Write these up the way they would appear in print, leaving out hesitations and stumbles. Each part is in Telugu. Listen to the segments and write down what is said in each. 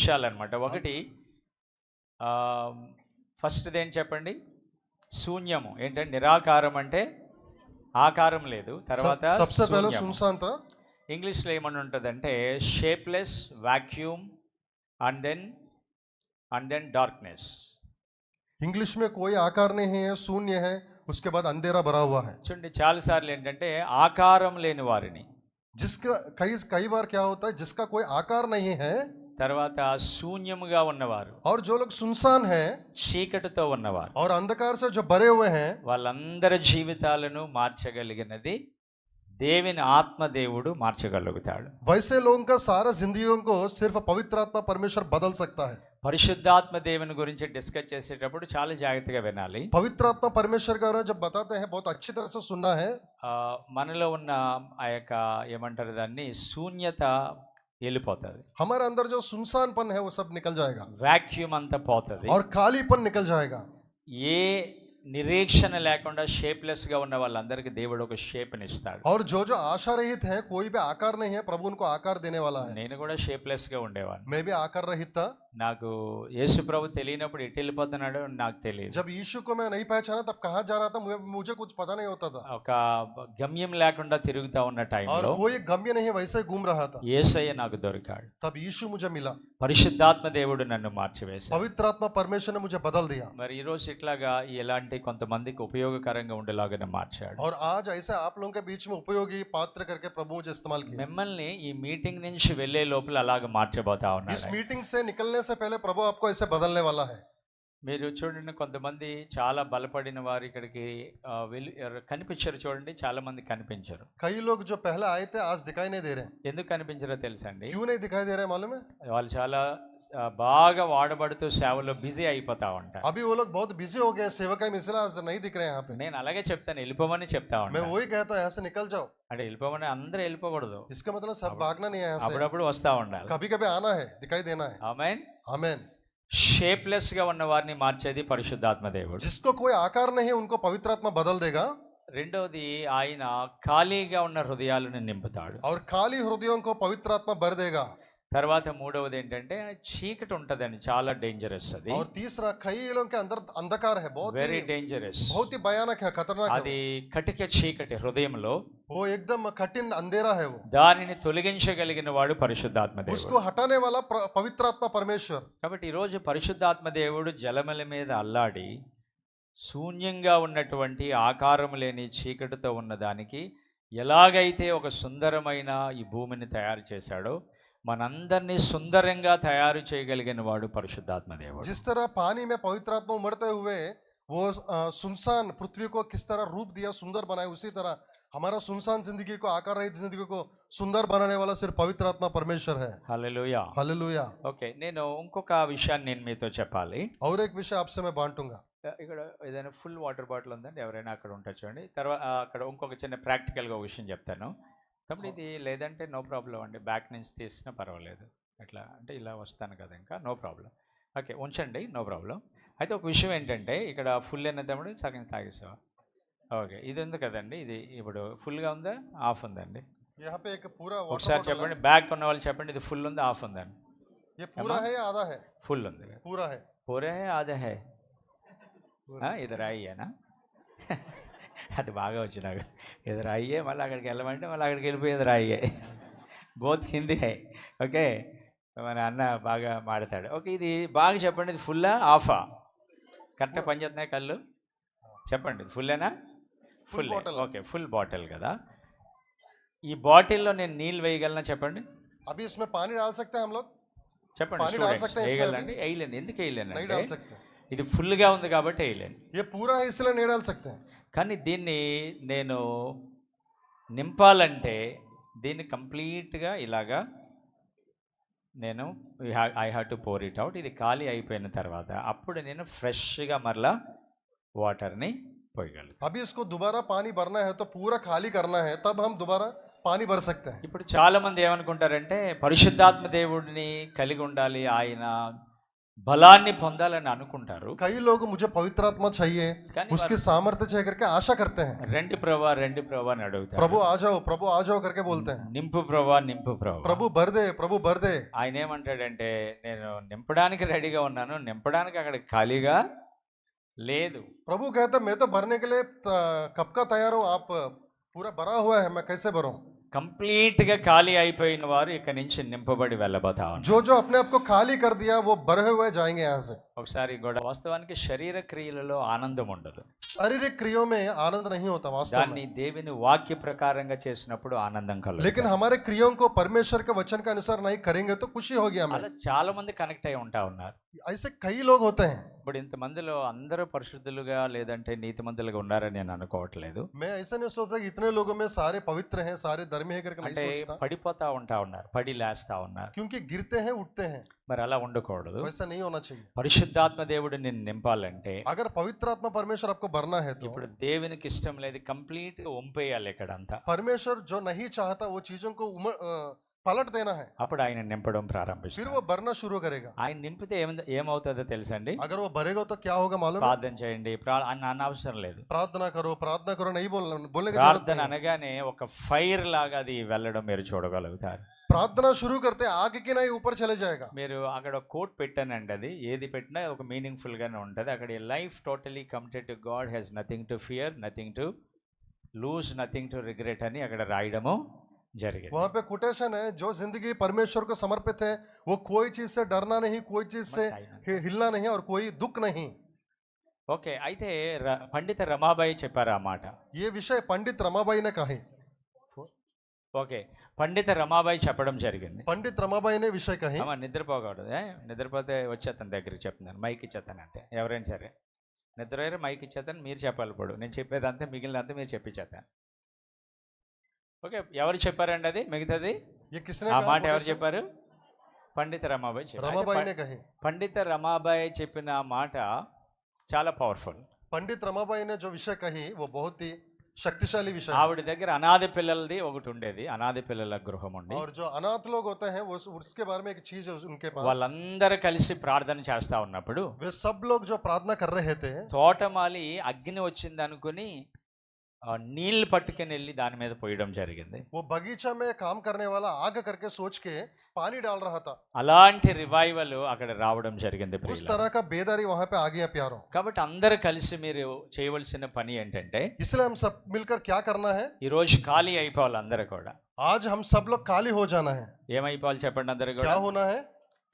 విషయాలన్నమాట. ఒకటి ఫస్ట్‌ది ఏంటి చెప్పండి? శూన్యము. ఏంటంటే నిరాకారం అంటే ఆకారం లేదు. తర్వాత सबसे पहले శూన్యము. सुनसान था। ఇంగ్లీష్‌లో ఏమని ఉంటదంటే shapeless, vacuum and then darkness. English में कोई आकार नहीं है, शून्य है, उसके बाद अंधेरा भरा हुआ है। చూడండి చాలా సార్లు ఏంటంటే ఆకారం లేని వారిని, जिसका कई कई बार क्या होता है, जिसका कोई आकार नहीं है తర్వాత శూన్యముగా ఉన్నవారు, और जो लोग सुनसान हैं చీకటితో ఉన్నవారు, और अंधकार से जो भरे हुए हैं, వాళ్ళందరి జీవితాలను మార్చగలిగినది దేవుని ఆత్మదేవుడు మార్చగలుగుతాడు. वैसे लोगों का सारा जिंदगियों को सिर्फ पवित्र आत्मा परमेश्वर बदल सकता है। పరిశుద్ధాత్మ దేవుని గురించి డిస్కస్ చేసేటప్పుడు చాలా జాగ్రత్తగా వినాలి. पवित्र आत्मा परमेश्वर का जब बताते हैं बहुत अच्छी तरह से सुनना है। మనలో ఉన్న ఆ యొక్క ఏమంటారు దాన్ని శూన్యత వెళ్ళిపోతుంది, हमारे अंदर जो सुनसानपन है वो सब निकल जाएगा వాక్యూమ్ అంతా పోతుంది. और खालीपन निकल जाएगा। ఏ నిరీక్షణ లేకుండా షేప్లెస్ గా ఉన్న వాళ్ళందరికీ దేవుడు ఒక షేప్ని ఇస్తాడు. और जो जो आशा रहित है, कोई भी आकार नहीं है, प्रभु उनको आकार देने वाला है। నేను కూడా షేప్లెస్ గా ఉండేవాడిని. मैं भी आकार रहित था। నాకు యేసు ప్రభు తెలియనప్పుడు ఎటు వెళ్ళిపోతున్నాడో నాకు తెలియదు. जब यीशु को मैं नहीं पहचाना तब कहाँ जा रहा था मुझे कुछ पता नहीं होता था। ఒక గమ్యం లేకుండా తిరుగుతా ఉన్న और టైంలో कोई गम्य नहीं, वैसे ही घूम रहा था। యేసయ్య నాకు దొరికాడు. तब यीशु मुझे मिला, పరిశుద్ధాత్మ దేవుడు నన్ను మార్చివేశాడు. पवित्र आत्मा परमेश्वर ने मुझे बदल दिया మరి ఈ రోజు ఇట్లాగా ఎలాంటి కొంతమందికి ఉపయోగకరంగా ఉండేలాగానే మార్చాడు. और आज ऐसे आप लोगों के बीच में उपयोगी पात्र करके प्रभु मुझे इस्तेमाल किया। మిమ్మల్ని ఈ మీటింగ్ నుంచి వెళ్ళే లోపల అలాగ మార్చబోతా इस ఉన్నాడు. मीटिंग से निकलने से पहले प्रभु आपको ऐसे बदलने वाला है। మీరు చూడండి, కొంతమంది చాలా బలపడిన వారు ఇక్కడికి కనిపించరు. చూడండి, చాలా మంది కనిపించరు. कई लोग जो पहले आए थे आज दिखाई नहीं दे रहे। ఎందుకు కనిపించరో తెలుసండి? क्यों नहीं दिखाई दे रहे मालूम है? వాళ్ళు చాలా బాగా వాడబడుతూ సేవలో బిజీ అయిపోతా ఉంటారు. अभी वो लोग बहुत बिजी हो गए सेवकाई में, इसलिए आज नहीं दिख रहे हैं यहाँ पे। నేను అలాగే చెప్తాను, వెళ్ళిపోమని చెప్తా मैं ఉంటాను. वही कहता हूँ यहाँ से निकल जाओ। అంటే వెళ్ళిపోమని అందరూ వెళ్ళిపోకూడదు, इसका मतलब सब भागना नहीं है यहाँ से, అప్పుడప్పుడు వస్తా ఉండాలి. कभी कभी आना है, दिखाई देना है। ఆమేన్. आमेन। షేప్లెస్ గా ఉన్న వారిని మార్చేది పరిశుద్ధాత్మ దేవుడు. जिसको कोई आकार नहीं है उनको पवित्र आत्मा बदल देगा। రెండోది, ఆయన ఖాళీగా ఉన్న హృదయాలను నింపుతాడు. और खाली हृदयों को पवित्र आत्मा भर देगा। తర్వాత మూడవది ఏంటంటే చీకటి ఉంటదని, చాలా డేంజరస్ అది. और तीसरा, कई लोगों के अंदर अंधकार है, వెరీ డేంజరస్. बहुत ही भयानक है, खतरनाक అది है। కటిక చీకటి హృదయంలో, वो एकदम कठिन अंधेरा है। वो దానిని తొలగించగలిగిన వాడు పరిశుద్ధాత్మ దేవుడు. उसको हटाने वाला पवित्र आत्मा परमेश्वर। కాబట్టి ఈరోజు పరిశుద్ధాత్మ దేవుడు జలముల మీద అల్లాడి శూన్యంగా ఉన్నటువంటి ఆకారం లేని చీకటితో ఉన్నదానికి ఎలాగైతే ఒక సుందరమైన ఈ భూమిని తయారు చేశాడో, మనందరినీ సుందరంగా తయారు చేయగలిగిన వాడు పరిశుద్ధాత్మ దేవుడు. जिस तरह पानी में पवित्र आत्मा उमड़ते हुए वो सुनसान पृथ्वी को किस तरह रूप दिया, सुंदर बनाए, उसी तरह हमारा सुनसान जिंदगी को, आकार रहित जिंदगी को सुंदर बनाने वाला सिर्फ पवित्र आत्मा परमेश्वर है। హల్లెలూయా. हालेलुया। ఓకే, నేను ఇంకొక విషయాన్ని నేను మీతో చెప్పాలి. और एक विषय आपसे मैं बांटूंगा। ఇక్కడ ఏదైనా ఫుల్ వాటర్ బాటిల్ ఉందండి, ఎవరైనా అక్కడ ఉంటారు చూడండి. తర్వాత అక్కడ ఇంకొక చిన్న ప్రాక్టికల్గా ఒక విషయం చెప్తాను. తప్పుడు ఇది లేదంటే నో ప్రాబ్లం అండి, బ్యాక్ నుంచి తీసినా పర్వాలేదు. ఎట్లా అంటే ఇలా వస్తాను కదా, ఇంకా నో ప్రాబ్లం. ఓకే, ఉంచండి, నో ప్రాబ్లం. అయితే ఒక విషయం ఏంటంటే, ఇక్కడ ఫుల్ అయినప్పుడు సగం తాగేసావా? ఓకే, ఇది ఉంది కదండి, ఇది ఇప్పుడు ఫుల్గా ఉందా, ఆఫ్ ఉందండి? यहाँ पे एक पूरा ఒకసారి वाटर చెప్పండి, బ్యాక్ ఉన్న వాళ్ళు చెప్పండి, ఇది ఫుల్ ఉంది, ఆఫ్ ఉందండి? ये पूरा है या आधा है? ఫుల్ ఉంది. पूरा है। పూరే హై ఆధా హై? ఇద్దరు అయ్యేనా? అది బాగా వచ్చి నాకు, ఎదురు అయ్యే మళ్ళీ అక్కడికి వెళ్ళమంటే మళ్ళీ అక్కడికి వెళ్ళిపోయి ఎదురు అయ్యే బోత్ హిందీ హై. ఓకే, మన అన్న బాగా మాడతాడు. ఓకే, ఇది బాగా చెప్పండి, ఇది ఫుల్లా ఆఫా? కరెక్ట్గా పనిచేస్తున్నాయి కళ్ళు? చెప్పండి, ఫుల్లేనా? ఫుల్. ఓకే, ఫుల్ బాటిల్ కదా. ఈ బాటిల్లో నేను నీళ్ళు వేయగలనా చెప్పండి? अभी इसमें पानी डाल सकते हैं हम लोग? చెప్పండి. పానీ डाल सकते हैं इसमें? వేయగలండి? వేయలేను. ఎందుకు వేయలేను नहीं అంటే, डाल सकते। ఇది ఫుల్గా ఉంది కాబట్టి వేయలేను. ये पूरा है इसलिए नहीं डाल सकते। కానీ దీన్ని నేను నింపాలంటే దీన్ని కంప్లీట్గా ఇలాగా నేను I have to pour it out. ఇది ఖాళీ అయిపోయిన తర్వాత అప్పుడు నేను ఫ్రెష్గా మరలా వాటర్ని పోయగలుగుతాను. अभी इसको दोबारा पानी भरना है तो पूरा खाली करना है, तब हम दोबारा पानी भर सकते हैं। ఇప్పుడు చాలామంది ఏమనుకుంటారంటే పరిశుద్ధాత్మ దేవుడిని కలిగి ఉండాలి, ఆయన బలాన్ని పొందాలని అనుకుంటారు. कई लोग मुझे पवित्र आत्मा चाहिए, కానీ उसकी सामर्थ्य चाहिए करके आशा करते हैं। రెండు ప్రభా అని అడుగుతారు. प्रभु आ जाओ करके बोलते हैं। నింపు ప్రభా నింపు ప్రభా. प्रभु भर दे। ఆయన ఏమంటాడంటే నేను నింపడానికి రెడీగా ఉన్నాను, నింపడానికి అక్కడ ఖాళీగా లేదు. प्रभु कहते मैं तो भरने के लिए कब का तैयार हूँ, आप पूरा भरा हुआ है, मैं कैसे भरूं? కంప్లీట్ గా ఖాళీ అయిపోయిన వారు ఇక నుంచి నింపబడి వెళ్ళబోతా ఉన్నారు. जो अपने आप को खाली कर दिया वो भरे हुए जाएंगे यहाँ से। ఒకసారి కూడా వాస్తవానికి శరీర క్రియలలో ఆనందం ఉండదు. शारीरिक क्रियों में आनंद नहीं होता वास्तव में, దాన్ని దేవుని వాక్య ప్రకారంగా చేసినప్పుడు ఆనందం కలుగుతుంది. लेकिन हमारे क्रियों को परमेश्वर के वचन के अनुसार नहीं करेंगे तो खुशी होगी हमें। అలా చాలా మంది కనెక్ట్ అయి ఉంటా ఉన్నారు. ऐसे कई लोग होते हैं। ఇప్పుడు ఇంతమందిలో అందరూ పరిశుద్ధులుగా లేదంటే నీతిమంతులుగా ఉన్నారని నేను అనుకోవట్లేదు. मैं ऐसा नहीं सोचता कि इतने लोगों में सारे पवित्र हैं, सारे धर्मी है करके नहीं అంటే सोचता, పడిపోతా ఉంటా ఉన్నారు, పడి లేస్తా ఉన్నారు. क्योंकि गिरते हैं उठते हैं, మరి అలా ఉండకూడదు. वैसा नहीं होना चाहिए। పరిశుద్ధాత్మ దేవుడు నిన్ను నింపాలంటే अगर पवित्र आत्मा परमेश्वर आपको भरना है तो ఇప్పుడు దేవునికి ఇష్టం లేదు, కంప్లీట్ గా వంపేయాలి ఇక్కడంతా. परमेश्वर जो नहीं चाहता वो चीजों को पलट देना है, అప్పుడు ఆయన నింపడం फिर ప్రారంభిస్తారు. वो भरना शुरू करेगा। ఆయన నింపితే ఏమవుతుందో తెలుసండి? अगर वो भरेगा तो क्या होगा मालूम है? ప్రార్థన చేయండి అన్న అవసరం లేదు. प्रार्थना करो नहीं बोलने की जरूरत ప్రార్థన नहीं। అనగానే ఒక ఫైర్ లాగా అది వెళ్ళడం మీరు చూడగలుగుతారు. प्रार्थना शुरू करते आग की नहीं ऊपर चले जाएगा। మీరు అక్కడ ఒక కోట్ పెట్టానండి, అది ఏది పెట్టినా ఒక మీనింగ్ఫుల్ గానే ఉంటుంది. అక్కడ life totally committed to God, has nothing to fear, nothing to lose, nothing to regret అని అక్కడ రాయడము జరిగింది. वहाँ पे कोटेशन है, जो जिंदगी परमेश्वर को समर्पित है वो कोई चीज से डरना नहीं, कोई चीज से हिलना नहीं और कोई दुख नहीं। ఓకే, అయితే పండిత రమాబాయి చెప్పారు ఆ మాట. ये विषय पंडित रमाबाई ने कहा। ఓకే, పండిత రమాబాయి చెప్పడం జరిగింది. पंडित रमाबाई ने विषय कही। అమ్మ నిద్రపోకూడదు, నిద్రపోతే వచ్చేస్తాను దగ్గరికి చెప్తున్నాను, మైక్ ఇచ్చేస్తాను అంతే. ఎవరైనా సరే నిద్ర మైక్ ఇచ్చేస్తాను, మీరు చెప్పాలి. ఇప్పుడు నేను చెప్పేదంతా మిగిలినంతా మీరు చెప్పించేస్తాను. ఓకే, ఎవరు చెప్పారండి అది మిగతాది? ये किसने ఆ कहा? మాట ఎవరు చెప్పారు? పండిత రమాబాయి చెప్పారు. रमाबाई ने कही। పండిత రమాబాయి చెప్పిన మాట చాలా పవర్ఫుల్. पंडित रमाबाई ने जो विषय कही वो बहुत ही शक्तिशाली विषय है। ఆవిడ దగ్గర అనాథ పిల్లలది ఒకటి ఉండేది, అనాథ పిల్లల గృహం ఉండి. और जो अनाथ लोग होते हैं वो उसके बारे में एक चीज है उनके पास। వాళ్ళందరూ కలిసి ప్రార్థన చేస్తా ఉన్నప్పుడు वे सब लोग जो प्रार्थना कर रहे थे, తోటమాలి అగ్ని వచ్చింది అనుకుని నీళ్లు పట్టుకుని వెళ్ళి దాని మీద పోయడం జరిగింది. वो बगीचा में काम करने वाला आग करके सोच के पानी डाल रहा था। అలాంటి రివైవల్ అక్కడ రావడం జరిగింది. उस तरह का बेदारी वहां पे आ गया प्यारों। కాబట్టి అందరూ కలిసి మీరు చేయవలసిన పని ఏంటంటే, इसलिए हम सब मिलकर क्या करना है? ఈ రోజు ఖాళీ అయిపోవాలి అందరూ కూడా. आज हम सब लोग खाली हो जाना है। ఏమైపోవాలి చెప్పండి? అందరూ क्या కూడా होना है?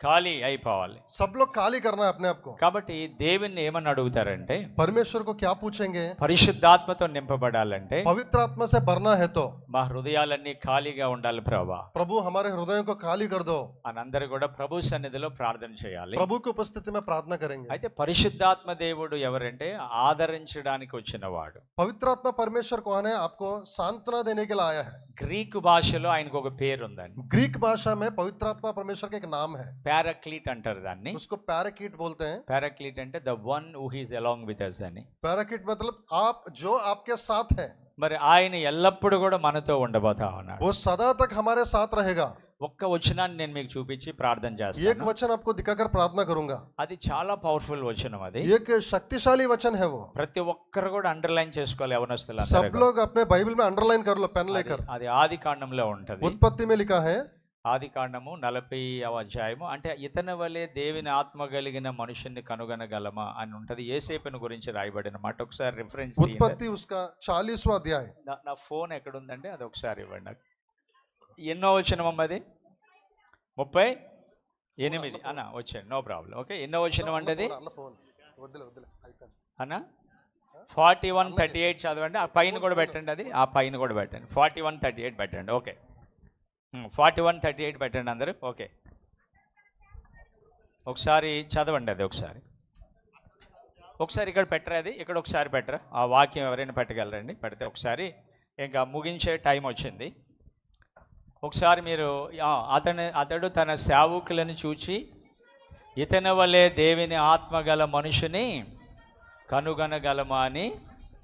ఖాళీ అయిపోవాలి. सब लोग खाली करना है अपने आप को। కాబట్టి దేవుణ్ణి ఏమని అడుగుతారంటే, परमेश्वर को क्या पूछेंगे? పరిశుద్ధాత్మతో నింపబడాలంటే पवित्र आत्मा से भरना है तो మా హృదయాలన్నీ ఖాళీగా ఉండాలి ప్రభా प्रभु हमारे हृदयों को खाली कर दो। అని అందరూ కూడా ప్రభు సన్నిధిలో ప్రార్థన చేయాలి. प्रभु की उपस्थिति में प्रार्थना करेंगे। అయితే పరిశుద్ధాత్మ దేవుడు ఎవరంటే ఆదరించడానికి వచ్చినవాడు. पवित्र आत्मा परमेश्वर कौन है? आपको सांत्वना देने के लिए आया है। గ్రీకు భాషలో ఆయనకు ఒక పేరు ఉందండి. ग्रीक भाषा में पवित्र आत्मा परमेश्वर का एक नाम है, పారాక్లీట్ అంటారు దాన్ని. उसको पैराकीट बोलते हैं। పారాక్లీట్ అంటే the one who is along with us అని. पैराकीट मतलब आप जो आपके साथ है, మరి ఆయన ఎల్లప్పుడూ కూడా మనతో ఉండబోతా ఉన్నాడు. वो सदा तक हमारे साथ रहेगा। ఒక్క వచనాన్ని నేను మీకు చూపించి ప్రార్థన एक చేస్తాను. वचन आपको दिखाकर प्रार्थना करूंगा। అది చాలా పవర్ఫుల్ వచనం. అది एक शक्तिशाली वचन है वो। ప్రతి ఒక్కరు కూడా అండర్లైన్ చేసుకోవాలి, सब యవనస్తులందరూ. लोग अपने बाइबल में अंडरलाइन कर लो पेन लेकर। అది ఆది కాండంలో ఉంటది. उत्पत्ति में लिखा है, ఆది కాండము 40వ అధ్యాయము. అంటే ఇతని వలె దేవుని ఆత్మ కలిగిన మనుషుని కనుగొనగలమా అని ఉంటది. యేసేపుని గురించి రాయబడిన మాట. ఒకసారి రిఫరెన్స్ उत्पत्ति उसका 40वां अध्याय। నా ఫోన్ ఎక్కడ ఉందంటే అది ఒకసారి ఇవ్వండి నాకు. ఎన్నో వచనం అమ్మది? 38 అన్న వచ్చాను, నో ప్రాబ్లం. ఓకే, ఎన్నో వచనం అంటే అది అన్న 41:38 చదవండి. ఆ పైన కూడా పెట్టండి, అది ఆ పైన కూడా పెట్టండి. 41:38 పెట్టండి. ఓకే, 41:38 పెట్టండి అందరూ. ఓకే, ఒకసారి చదవండి అది. ఒకసారి ఇక్కడ పెట్టరా, అది ఇక్కడ ఒకసారి పెట్టరా. ఆ వాక్యం ఎవరైనా పెట్టగలరండి? పెడితే ఒకసారి ఇంకా ముగించే టైం వచ్చింది. ఒకసారి మీరు అతడు తన సేవకులను చూచి ఇతని వలె దేవుని ఆత్మ గల మనుషుని కనుగొనగలమా అని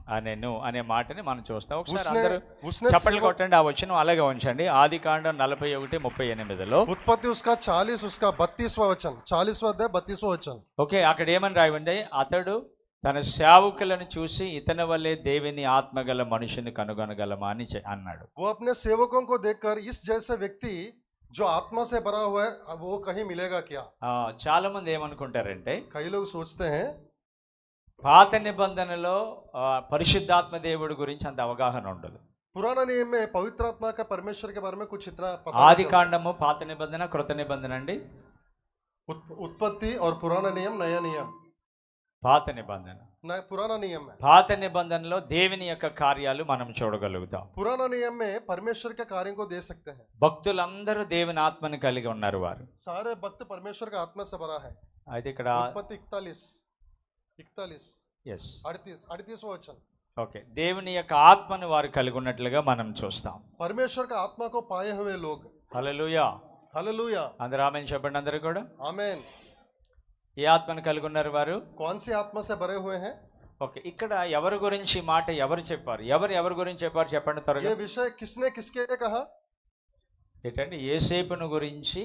అనెను అనే మాటని మనం చూస్తాం. ఒకసారి उसने అందరూ उसने చప్పట్లు सेवक- కొట్టండి. ఆ వచనం అలాగే ఉంచండి. ఆదికాండం 41:38లో. उत्पत्ति उसका 40 उसका 32वां वचन 40वां अध्याय 32वां वचन। ఓకే, అక్కడ ఏమని రాయండి? అతడు తన సేవకులను చూసి ఇతని వల్లే దేవుని ఆత్మగల మనుషుని కనుగొనగలమా అని అన్నాడు. वो अपने सेवकों को देखकर इस जैसे व्यक्ति जो आत्मा से भरा हुआ है अब वो कहीं मिलेगा क्या? చాలా మంది ఏమనుకుంటారంటే कई लोग सोचते हैं పాత నిబంధనలో పరిశుద్ధాత్మ దేవుడి గురించి అంత అవగాహన ఉండదు. पुराना नियम में पवित्र आत्मा का परमेश्वर के बारे में कुछ इतना पता नहीं ఆది चलता। కాండము పాత నిబంధన, కృత నిబంధన అండి. उत्पत्ति और पुराना नियम नया नियम పాత నిబంధన. पुराना नियम है। పాత నిబంధనలో దేవుని యొక్క కార్యాలు మనం చూడగలుగుతాం. पुराना नियम में परमेश्वर के कार्यों को दे सकते हैं। భక్తులందరూ దేవుని ఆత్మని కలిగి ఉన్నారు వారు. सारे भक्त परमेश्वर का आत्मा से भरा है। అయితే ఇక్కడ उत्पत्ति 41 ఎస్ 38वां वचन। ఓకే, దేవుని యొక్క ఆత్మను వారు కలిగి ఉన్నట్లుగా మనం చూస్తాం. परमेश्वर का आत्मा को पाए हुए लोग। హల్లెలూయా, हालेलुया, అందరూ ఆమేన్ చెప్పండి. అందరూ కూడా आमेन। ఏ ఆత్మను కలిగి ఉన్నారు వారు? कौन सी आत्मा से भरे हुए हैं? ఓకే, ఇక్కడ ఎవరి గురించి మాట ఎవరు చెప్పారు? ఎవరి గురించి చెప్పారు చెప్పండి త్వరగా. ये विषय किसने किसके लिए कहा? ఏంటంటే యేసేపును గురించి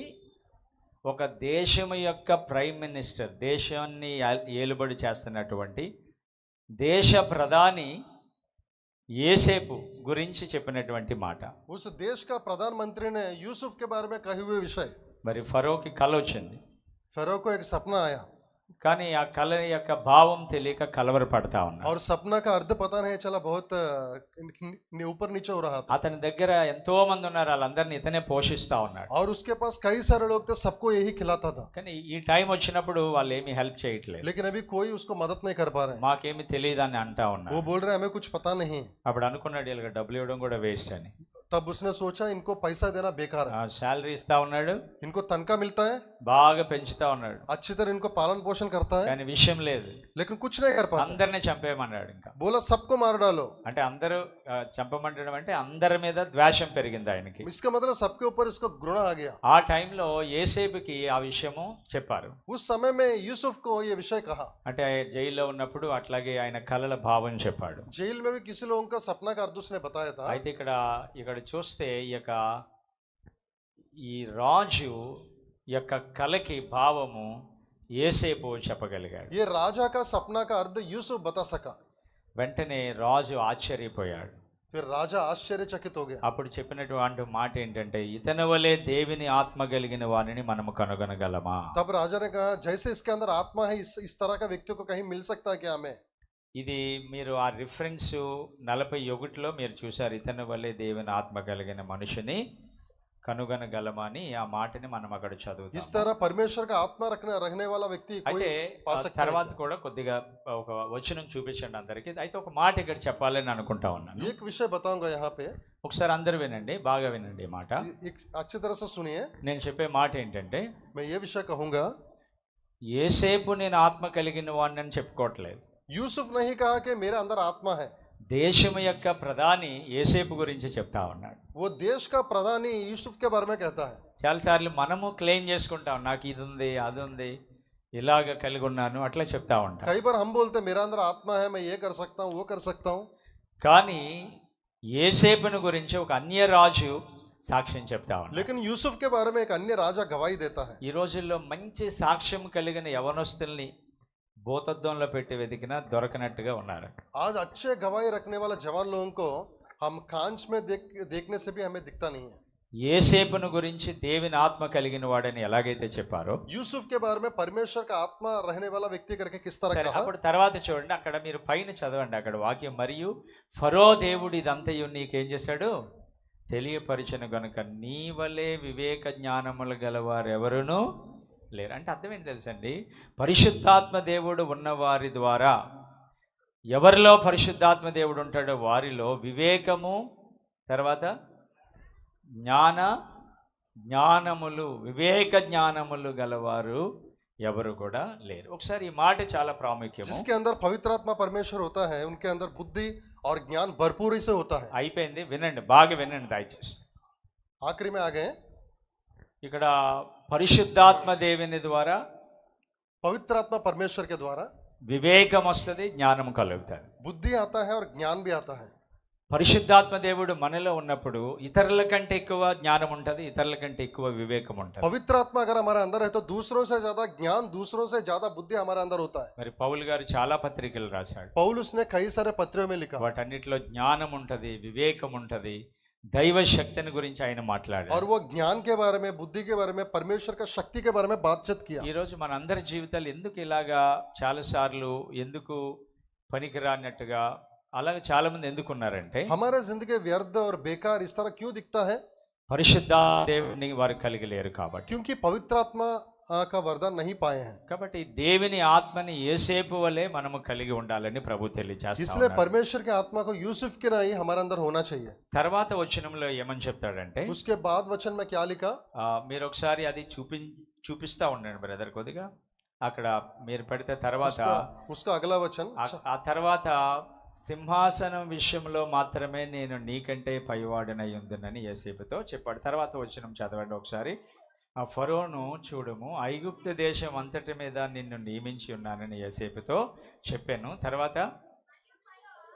ఒక దేశం యొక్క ప్రైమ్ మినిస్టర్, దేశాన్ని ఏలుబడి చేస్తున్నటువంటి దేశ ప్రధాని యేసేపు గురించి చెప్పినటువంటి మాట. उस देश का प्रधानमंत्री ने यूसुफ के बारे में कहे हुए विषय। మరి ఫరోకి కల వచ్చింది, फरो को एक सपना आया కానీ ఆ కళ యొక్క భావం తెలియక కలవరపడతా ఉన్నాడు. और सपना का अर्थ पता नहीं चला, बहुत ऊपर नीचे हो रहा था। అతని దగ్గర ఎంతో మంది ఉన్నారు, వాళ్ళందరినీ ఇతనే పోషిస్తా ఉన్నాడు. और उसके पास कई सारे लोग थे, सबको यही खिलाता था। కానీ ఈ టైం వచ్చినప్పుడు వాళ్ళు ఏమీ హెల్ప్ చేయట్లేదు. लेकिन अभी कोई उसको मदद नहीं कर पा रहे। మాకేమి తెలియదు అని అంటా वो ఉన్నారు. बोल रहे हमें कुछ पता नहीं। అప్పుడు అనుకున్నాడు వీళ్ళకి డబ్బులు ఇవ్వడం కూడా వేస్ట్ అని. तब उसने सोचा इनको पैसा देना बेकार है। శాలరీ ఇస్తా ఉన్నాడు, इनको तनख्वाह मिलता है, బాగా పెంచుతా ఉన్నాడు, अच्छी तरह इनको पालन पोषण करता है, కానీ విషయం లేదు. लेकिन कुछ नहीं कर पाता। అందరిని చంపేయమన్నాడు. ఇంకా बोला सबको मार डालो। అంటే అందరూ చంపమంటడం అంటే అందరి మీద ద్వేషం పెరిగింది ఆయనకి. इसका मतलब सबके ऊपर इसको घृणा आ गया। ఆ టైంలో యేసేపుకి ఆ విషయము చెప్పారు. उस समय में यूसुफ को ये विषय कहा। అంటే జైల్లో ఉన్నప్పుడు అట్లాగే ఆయన కలల భావం చెప్పాడు. जेल में भी किसी लोगों का सपना का अर्थ उसने बताया था। అయితే ఇక్కడ చూస్తే ఈ రాజు యొక్క కలకి భావము యేసేపు చెప్పగలిగాడు. ये राजा का सपना का अर्थ यूसुफ बता सका। వెంటనే రాజు ఆశ్చర్యపోయాడు. फिर राजा आश्चर्यचकित हो गया। అప్పుడు చెప్పినటువంటి మాట ఏంటంటే, ఇతని వలె దేవుని ఆత్మ కలిగిన వారిని మనము కనుగొనగలమా? तब राजा ने कहा जैसे इसके अंदर आत्मा है, इस तरह का व्यक्ति को कहीं मिल सकता है क्या हमें? ఇది మీరు ఆ రిఫరెన్స్ 41లో మీరు చూసారు. ఇతని వల్లే దేవుని ఆత్మ కలిగిన మనుషుని కనుగొనగలమా అని ఆ మాటని మనం అక్కడ చదువుతాం. इस तरह परमेश्वर का आत्मा रहने वाला व्यक्ति कोई అయితే पा सकता है తర్వాత क्या? కూడా కొద్దిగా ఒక వచనం చూపించండి అందరికీ. అయితే ఒక మాట ఇక్కడ చెప్పాలని అనుకుంటా ఉన్నాను. एक विषय बताऊंगा यहाँ पे, ఒకసారి అందరూ వినండి, బాగా వినండి ఈ మాట. एक अच्छी तरह से सुनिए। నేను చెప్పే మాట ఏంటంటే, मैं ये विषय कहूंगा, యేసేపు నేను ఆత్మ కలిగిన వాడిని అని చెప్పుకోవట్లేదు. यूसुफ नहीं कहा कि मेरे अंदर आत्मा है। దేశం యొక్క ప్రధాని యేసేపు గురించి చెప్తా ఉన్నాడు. वो देश का प्रधानी यूसुफ के बारे में कहता है। చాలాసార్లు మనము క్లెయిమ్ చేసుకుంటాం, నాకు ఇది ఉంది అది ఉంది ఇలాగ కలిగి ఉన్నాను అట్లా చెప్తా ఉంటాం. कई बार हम बोलते मेरा अंदर आत्मा है, मैं ये कर सकता हूँ वो कर सकता हूँ। కానీ యేసేపును గురించి ఒక అన్య రాజు సాక్ష్యం చెప్తా ఉన్నాడు. लेकिन यूसुफ के बारे में एक अन्य राजा गवाही देता है। ఈ రోజుల్లో మంచి సాక్ష్యం కలిగిన యవనస్తుల్ని భూతద్దంలో పెట్టి వెతికినా దొరకనట్టుగా ఉన్నారు. आज अच्छे गवाही रखने वाला जवान लोगों को हम कांच में देखने से भी हमें दिखता नहीं है। యేసేపును గురించి దేవుని ఆత్మ కలిగిన వాడని ఎలాగైతే చెప్పారో, यूसुफ के बारे में परमेश्वर का आत्मा रहने वाला व्यक्ति करके किस तरह సరే कहा? అప్పుడు తర్వాత చూడండి, అక్కడ మీరు పైన చదవండి అక్కడ వాక్యం. మరియు ఫరో దేవుడు ఇదంతయు నీకేం చేశాడు తెలియపరిచను గనుక నీ వలే వివేక జ్ఞానములు గలవారెవరునూ లేరు. అంటే అర్థం ఏంటి తెలుసండి, పరిశుద్ధాత్మ దేవుడు ఉన్న వారి ద్వారా, ఎవరిలో పరిశుద్ధాత్మ దేవుడు ఉంటాడో వారిలో వివేకము, తర్వాత జ్ఞానములు, వివేక జ్ఞానములు గలవారు ఎవరు కూడా లేరు. ఒకసారి ఈ మాట చాలా ప్రాముఖ్యం. जिसके अंदर पवित्र आत्मा परमेश्वर होता है, उनके अंदर बुद्धि और ज्ञान भरपूरी से होता है। అయిపోయింది, వినండి, బాగా వినండి దయచేసి. आखिरी में आ गए। ఇక్కడ పరిశుద్ధాత్మ దేవుని ద్వారా, पवित्र आत्मा परमेश्वर के द्वारा వివేకం వస్తుంది, జ్ఞానం కలుగుతుంది. बुद्धि आता है और ज्ञान भी आता है. పరిశుద్ధాత్మ దేవుడు మనలో ఉన్నప్పుడు ఇతరుల కంటే ఎక్కువ జ్ఞానం ఉంటుంది, ఇతరుల కంటే ఎక్కువ వివేకం ఉంటుంది. पवित्र आत्मा अगर हमारे अंदर है तो दूसरों से ज्यादा ज्ञान, दूसरों से ज्यादा बुद्धि हमारे अंदर होता है. మరి పౌలు గారు చాలా పత్రికలు రాశాడు. पौलुस ने कई सारे पत्रों में लिखा వాటన్నిటిలో జ్ఞానం ఉంటుంది, వివేకం ఉంటుంది, దైవ శక్తిని గురించి ఆయన మాట్లాడారు. और वो ज्ञान के बारे में, बुद्धि के बारे में, परमेश्वर का शक्ति के बारे में बातचीत किया. ఈ రోజు మన అందరి జీవితాలు ఎందుకు ఇలాగా చాలాసార్లు ఎందుకు పనికిరానట్టుగా అలాగే చాలా మంది ఎందుకున్నారంటే, हमारे जिंदगी व्यर्थ और बेकार इस तरह क्यों दिखता है? పరిశుద్ధ దేవుని వారు కలిగి లేరు కాబట్టి. क्योंकि पवित्र आत्मा का वरदान नहीं पाए हैं. కాబట్టి దేవుని ఆత్మని యేసేపు వలె మనము కలిగి ఉండాలని ప్రభు తెలియజేస్తాడు. इसलिए परमेश्वर के आत्मा को यूसुफ के नहीं हमारे अंदर होना चाहिए. తర్వాత వచనంలో ఏమని చెప్తాడంటే, उसके बाद वचन में क्या लिखा? మీరు ఒకసారి అది చూపిస్తా ఉండండి బ్రదర్ కొద్దిగా. అక్కడ మీరు పెడితే తర్వాత उसका अगला वचन, ఆ తర్వాత సింహాసనం విషయంలో మాత్రమే నేను నీకంటే పైవాడినై ఉందునని యోసేపుతో చెప్పాడు. తర్వాత వచనం చదవండి ఒకసారి. ఆ ఫరోను చూడము, ఐగుప్తు దేశం అంతటి మీద నిన్ను నియమించి ఉన్నానని యోసేపుతో చెప్పాను. తర్వాత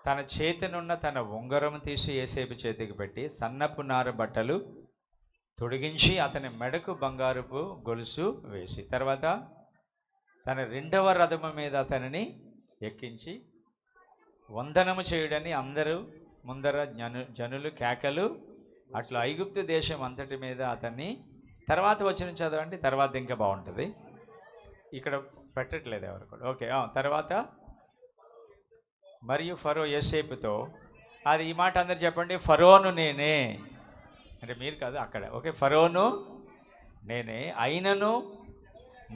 తన చేతినున్న తన ఉంగరం తీసి యోసేపు చేతికి పెట్టి సన్నపు నార బట్టలు తొడిగించి అతని మెడకు బంగారుపు గొలుసు వేసి, తర్వాత తన రెండవ రథము మీద అతనిని ఎక్కించి వందనము చేయుడని అందరూ ముందర జనులు కేకలు, అట్లా ఐగుప్తు దేశం అంతటి మీద అతన్ని. తర్వాత వచ్చిన చదవండి, తర్వాత ఇంకా బాగుంటుంది. ఇక్కడ పెట్టట్లేదు ఎవరు కూడా. ఓకే, తర్వాత మరియు ఫరో యోసేపుతో, అది ఈ మాట అందరు చెప్పండి, ఫరోను నేనే అంటే మీరు కాదు అక్కడ. ఓకే, ఫరోను నేనే, అయినను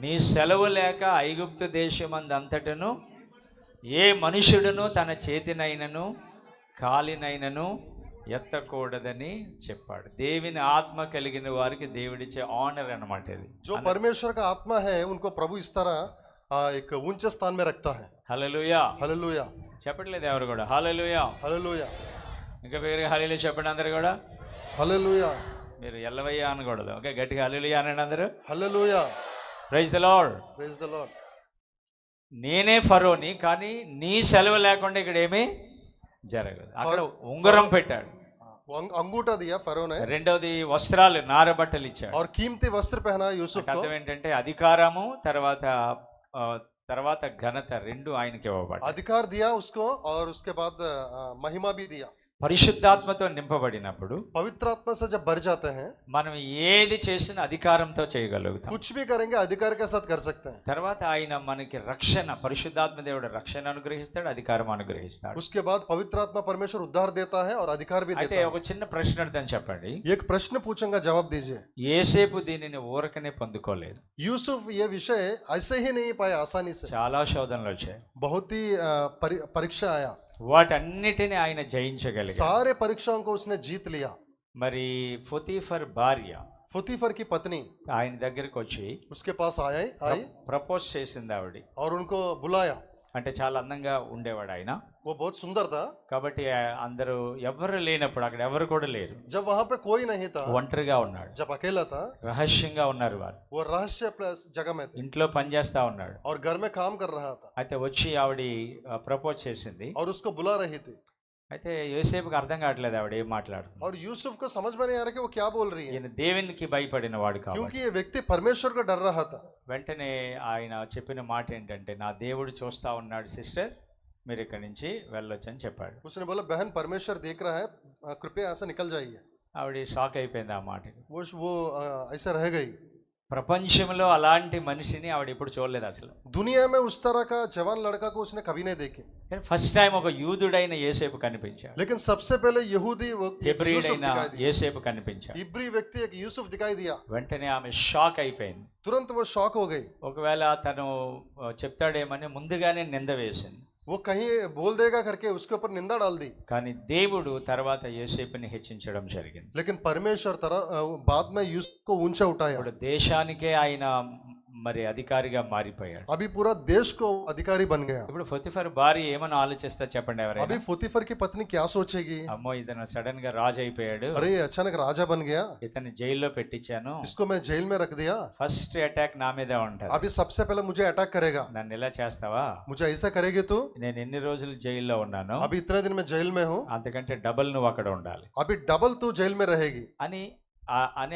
నీ సెలవు లేక ఐగుప్తు దేశమందంతటను ఏ మనుషుడును తన చేతినైనను కాలినైనను ఎత్తకూడదని చెప్పాడు. దేవుని ఆత్మ కలిగిన వారికి దేవుడిచ్చే ఆనర్ అన్నమాట ఇది. जो परमेश्वर का आत्मा है उनको प्रभु इस तरह एक ऊंचे स्थान में रखता है. హల్లెలూయా, हालेलुया, చెప్పట్లేదు ఎవరు కూడా హల్లెలూయా. हालेलुया, ఇంకా వేరే హల్లెలూయా చెప్పండి అందరు కూడా. हालेलुया, మీరు ఎల్లవయ్యా అనకూడదు. ఓకే, గట్టిగా హల్లెలూయా అనండి అందరూ. Hallelujah, praise the Lord. Praise the Lord. నేనే ఫరోని, కానీ నీ సెలవు లేకుండా ఇక్కడ ఏమీ జరగదు. అక్కడ ఉంగరం పెట్టాడు, अंगूठा दिया फरो ने, రెండవది వస్త్రాలు నార బట్టలు ఇచ్చాడు. और कीमती वस्त्र पहना यूसुफ को. అర్థం ఏంటంటే అధికారము తర్వాత ఘనత రెండు ఆయనకి ఇవ్వబడ్డాయి. अधिकार दिया उसको और उसके बाद महिमा भी दिया. పరిశుద్ధాత్మతో నింపబడినప్పుడు, पवित्र आत्मा से जब भर जाते हैं, మనం ఏది చేసినా అధికారంతో చేయగలుగుతాం. कुछ भी करेंगे अधिकार के साथ कर सकते हैं. తర్వాత ఆయన మనకి రక్షణ, పరిశుద్ధాత్మ దేవుడు రక్షణ అనుగ్రహిస్తాడు, అధికారం అనుగ్రహిస్తాడు. उसके बाद पवित्र आत्मा परमेश्वर उद्धार देता है और अधिकार भी అయితే देता है. ఒక చిన్న ప్రశ్న అర్థం చెప్పండి. एक प्रश्न पूछूंगा, जवाब दीजिए. యేసేపు దీనిని ఊరకనే పొందుకోలేదు. यूसुफ ये विषय ऐसे ही नहीं पाया आसानी से. చాలా శోధనలు వచ్చాయి, बहुत ही परीक्षा आया. వాటన్నిటిని ఆయన జయించగలిగాడు. सारे परीक्षाओं को उसने जीत लिया. మరి ఫొతీఫర్ భార్య फुतीफर की पत्नी ఆయన దగ్గరికి వచ్చి उसके पास आई ప్రపోజ్ చేసింది ఆవిడ. और उनको बुलाया. అంటే చాలా అందంగా ఉండేవాడు ఆయన वो बहुत सुंदर था. కాబట్టి అందరూ ఎవరు లేనప్పుడు, అక్కడ ఎవరు కూడా లేరు, जब वहां पे कोई नहीं था, ఒంటరిగా ఉన్నాడు, जब अकेला था, రహస్యంగా ఉన్నారు వారు, वो रहस्य प्लस जगह में थे ఇంట్లో పనిచేస్తా ఉన్నాడు. और घर में काम कर रहा था. అయితే వచ్చి ఆవిడ ప్రపోజ్ చేసింది. और उसको बुला रही थी. అయితే యోసేపుకి అర్థం కావట్లేదు ఆవిడ ఏం మాట్లాడుతుంది. और यूसुफ को समझ में नहीं आ रहा कि वो क्या बोल रही है, ఈయన దేవునికి భయపడిన వాడు కాబట్టి. क्योंकि ये व्यक्ति परमेश्वर को डर रहा था. వెంటనే ఆయన చెప్పిన మాట ఏంటంటే, నా దేవుడు చూస్తా ఉన్నాడు సిస్టర్, మీరు ఇక్కడి నుంచి వెళ్ళొచ్చు అని చెప్పాడు. उसने बोला, बहन परमेश्वर देख रहा है, कृपया यहाँ से निकल जाइए. ఆవిడ షాక్ అయిపోయింది ఆ మాటకి. वो ऐसा रह गई. ప్రపంచంలో అలాంటి మనిషిని ఆవిడ ఎప్పుడు చూడలేదు అసలు. दुनिया में उस तरह का जवान लड़का को उसने कभी नहीं देखे. ఫస్ట్ టైం ఒక యూదుడైన యేసేపు కనిపించాడు, लेकिन सबसे पहले यहूदी హెబ్రీయుడైన యేసేపు కనిపించాడు. इब्री व्यक्ति एक यूसुफ दिखाई दिया. వెంటనే ఆమె షాక్ అయిపోయింది. तुरंत वो शॉक हो गई. ఒకవేళ తను చెప్తాడేమని ముందుగానే నింద వేసింది. वो कहीं बोल देगा करके उसके ऊपर निंदा डाल दी. కానీ దేవుడు తర్వాత యేసేపుని హెచ్చించడం జరిగింది. लेकिन परमेश्वर बाद में यूसुफ को ऊंचा उठाया. ఇప్పుడు దేశానికే ఆయన మరి అధికారిగా మారిపోయాడు. अभी पूरा देश को अधिकारी बन गया। ఇప్పుడు పొతిఫర్ భార్య ఏమని ఆలోచిస్తా చెప్పండి ఎవరైనా? अभी पोतीफर की पत्नी क्या सोचेगी? అమ్మో ఇతను సడన్ గా రాజు అయిపోయాడు, अरे ये अचानक राजा बन गया, ఇతన్ని జైల్లో పెట్టించాను, इसको मैं जेल में रख दिया, ఫస్ట్ అటాక్ నా మీదే ఉంటది, अभी सबसे पहले मुझे अटैक करेगा, నన్ను ఇలా చేస్తావా? मुझे ऐसा करेगी तू? నేను ఎన్ని రోజులు జైల్లో ఉన్నాను, अभी इतने दिन में जेल में हूँ, అంతకంటే డబల్ నువ్వు అక్కడ ఉండాలి अभी डबल तू जेल में रहेगी, అని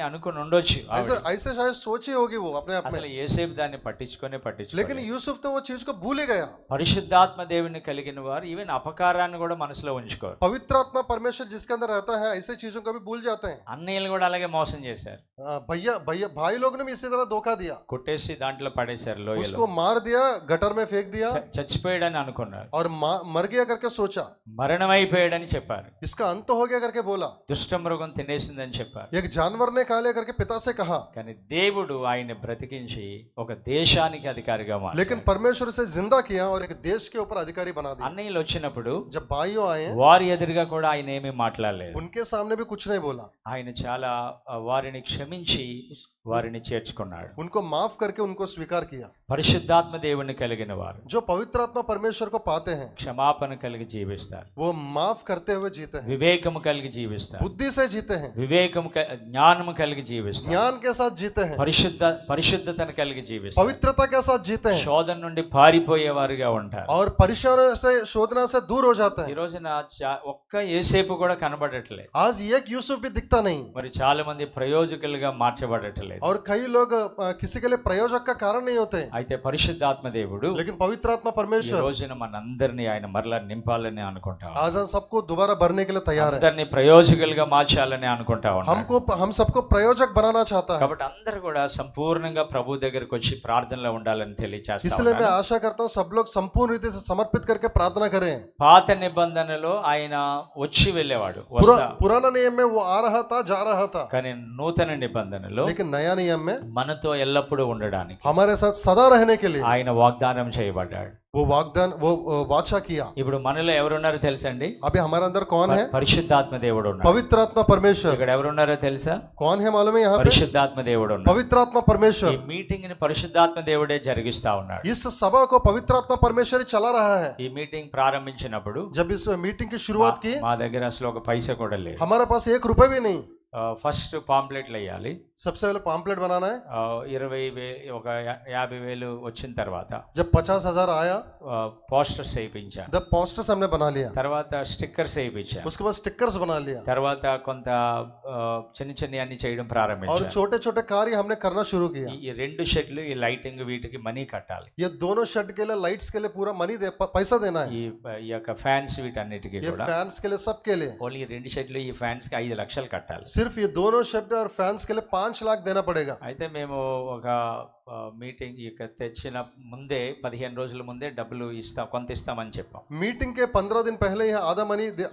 అనుకుని ఉండొచ్చు. ऐसे ऐसे शायद सोची होगी वो अपने आप అసలు में, యేసేపు దాన్ని పట్టించుకోలే. लेकिन यूसुफ तो वो चीज को भूल ही गया। పరిశుద్ధాత్మ దేవుని కలిగిన వారు ఈవెన్ అపకారాన్ని కూడా మనసులో ఉంచుకోరు. पवित्र आत्मा परमेश्वर जिसके अंदर रहता है ऐसे चीजों को भी भूल जाते हैं। అన్నయ్యలు కూడా అలాగే మోసం చేశారు, भैया भैया भाई लोग ने भी इसी तरह धोखा दिया, కొట్టేసి దాంట్లో పడేశారు, లోయలో उसको मार दिया, गटर में फेंक दिया చచ్చిపోయాడని అనుకున్నారు, और मर गया करके सोचा, మరణం అయిపోయాడని చెప్పారు, इसका अंत हो गया करके बोला, దుష్ట మృగం తినేసిందని చెప్పారు. एक जानवर ने खा लिया करके पिता से कहा, కానీ దేవుడు ఆయన బ్రతికించి ఒక దేశానికి అధికారిగా మారాడు. लेकिन परमेश्वर से जिंदा किया और एक देश के ऊपर अधिकारी बना दिया। అన్నయ్యలు వచ్చినప్పుడు जब भाइयों आए వారి ఎదురుగా కూడా ఆయన ఏమీ మాట్లాడలేదు, उनके सामने भी कुछ नहीं बोला, ఆయన చాలా వారిని క్షమించి వారిని చేర్చుకున్నాడు. उनको माफ करके उनको स्वीकार किया। పరిశుద్ధాత్మ దేవుని కలిగిన వారు जो पवित्र आत्मा परमेश्वर को पाते हैं క్షమాపణ కలిగి జీవిస్తారు, वो माफ करते हुए जीते हैं, వివేకము కలిగి జీవిస్తారు, बुद्धి से जीते हैं, జ్ఞానము కలిగి జీవిస్తారు, ज्ञान के साथ जीते हैं, పరిశుద్ధతను కలిగి జీవిస్తారు, पवित्रता के साथ जीते हैं శోధన నుండి పారిపోయేవారుగా ఉంటారు. और परेशानी से शोधना से दूर हो जाते ఈ हैं। రోజున ఒక్క యేసేపు కూడా కనబడట్లేదు, आज एक यूसुफ भी दिखता नहीं, మరి చాలా మంది ప్రయోజకులుగా మార్చబడట్లేదు. और कई लोग किसी के लिए प्रयोजक का कारण नहीं होते, అయితే పరిశుద్ధాత్మ దేవుడు लेकिन पवित्र आत्मा ఈ परमेश्वर రోజున మనందరినీ ఆయన మరలా నింపాలని అనుకుంటాం, आज हम सबको दोबारा भरने के लिए तैयार है, అందరినీ ప్రయోజకులుగా మార్చాలని అనుకుంటా ఉన్నాం. हम सबको प्रयोजक बनाना चाहता है। కాబట్టి అందరూ కూడా సంపూర్ణంగా ప్రభు దగ్గరికి వచ్చి ప్రార్థనలో ఉండాలని తెలియచేస్తా इसलिए मैं ఉన్నాను. आशा करता हूँ सब लोग संपूर्ण रीति से समर्पित करके प्रार्थना करें। పాత నిబంధనలో ఆయన వచ్చి వెళ్ళేవాడు, వస్తా. पुराना नियम में वो आ रहा था, जा रहा था, కానీ నూతన నిబంధనలో लेकिन नया नियम में మనతో ఎల్లప్పుడూ ఉండడానికి हमारे साथ सदा रहने के लिए ఆయన వాగ్దానం చేయబడ్డాడు. वो वाग्दान वो वाचा किया। ఇప్పుడు మనలో ఎవరున్నారో తెలుసండి? अभी हमारे अंदर कौन है? పరిశుద్ధాత్మ దేవుడు ఉన్నాడు. पवित्र आत्मा परमेश्वर। ఇక్కడ ఎవరున్నారో తెలుసా? कौन है मालूम है? यहाँ पे పరిశుద్ధాత్మ దేవుడు ఉన్నాడు. पवित्र आत्मा परमेश्वर। ఈ మీటింగ్ ని పరిశుద్ధాత్మ దేవుడే జరిగిస్తా ఉన్నాడు. इस सभा को पवित्र आत्मा परमेश्वर ही चला रहा है। ఈ మీటింగ్ ప్రారంభించినప్పుడు जब इस मीटिंग की शुरुआत की, మా దగ్గర అసలు ఒక పైసా కూడా లేదు. हमारे पास 1 रुपए भी नहीं। ఫస్ట్ పాంప్లెట్లు వేయాలి, सबसे पहले पाम्पलेट बनाना है। 20,000 ఒక 50,000 వచ్చిన తర్వాత जब 50,000 आया, పోస్టర్స్ వేయించాను, जब पोस्टर्स हमने बना लिया, తర్వాత స్టిక్కర్స్ వేయించాను, उसके बाद स्टिकर्स बना लिया, తర్వాత కొంత చిన్న చిన్న అన్ని చేయడం और ప్రారంభించాను. छोटे छोटे कार्य हमने करना शुरू किया। ఈ 2 షెడ్లు, ఈ లైటింగ్, వీటికి మనీ కట్టాలి. ये दोनों शेड के लिए, लाइट्स के लिए पूरा मनी पैसा देना है। ఈ యొక్క ఫ్యాన్స్ వీటన్నిటికీ ये కూడా फैंस के लिए, सबके लिए ఓన్లీ 2 షెడ్లు, ఈ ఫ్యాన్స్ కి 5 లక్షలు కట్టాలి. सिर्फ ये दोनों शेड और फैंस के लिए 5 लाख देना पड़ेगा। అయితే మేము ఒక మీటింగ్ ఇక తెచ్చిన ముందే 15 రోజుల ముందే డబ్బులు కొంత ఇస్తామని చెప్పాం. मीटिंग के 15 दिन पहले ही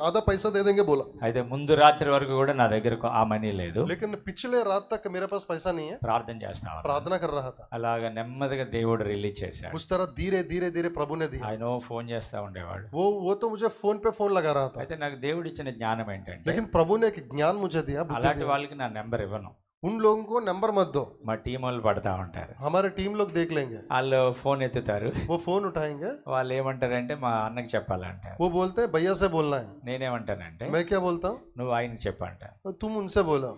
आधा पैसा दे देंगे बोला, అయితే ముందు రాత్రి వరకు కూడా నా దగ్గర ఆ మనీ లేదు. लेकिन पिछले रात तक मेरे पास पैसा नहीं है। ప్రార్థన చేస్తా ఉన్నాను. प्रार्थना कर रहा था, అలాగా నెమ్మదిగా దేవుడు రిలీజ్ చేశాడు. उस तरह धीरे धीरे धीरे प्रभु ने दिया। ఆయన ఫోన్ చేస్తా ఉండేవాడు. वो तो मुझे फोन पे फोन लगा रहा था, అయితే నాకు దేవుడు ఇచ్చిన జ్ఞానం ఏంటంటే, लेकिन प्रभु ने एक ज्ञान मुझे दिया, बुद्धि అలాంటి दिया। వాళ్ళకి నా నెంబర్ ఇవ్వను. उन लोगों को नंबर मत दो, మా టీం వాళ్ళు పడతా ఉంటారు, हमारे टीम लोग देख लेंगे। వాళ్ళు ఫోన్ ఎత్తుతారు, वो फोन उठाएंगे, వాళ్ళు ఏమంటారంటే మా అన్నకి చెప్పాలంటారు. वो बोलते हैं भैया से बोलना है। నేనేమంటానంటే, मैं क्या बोलता हूँ? నువ్వు ఆయనకి చెప్పంట. तुम उनसे बोलो।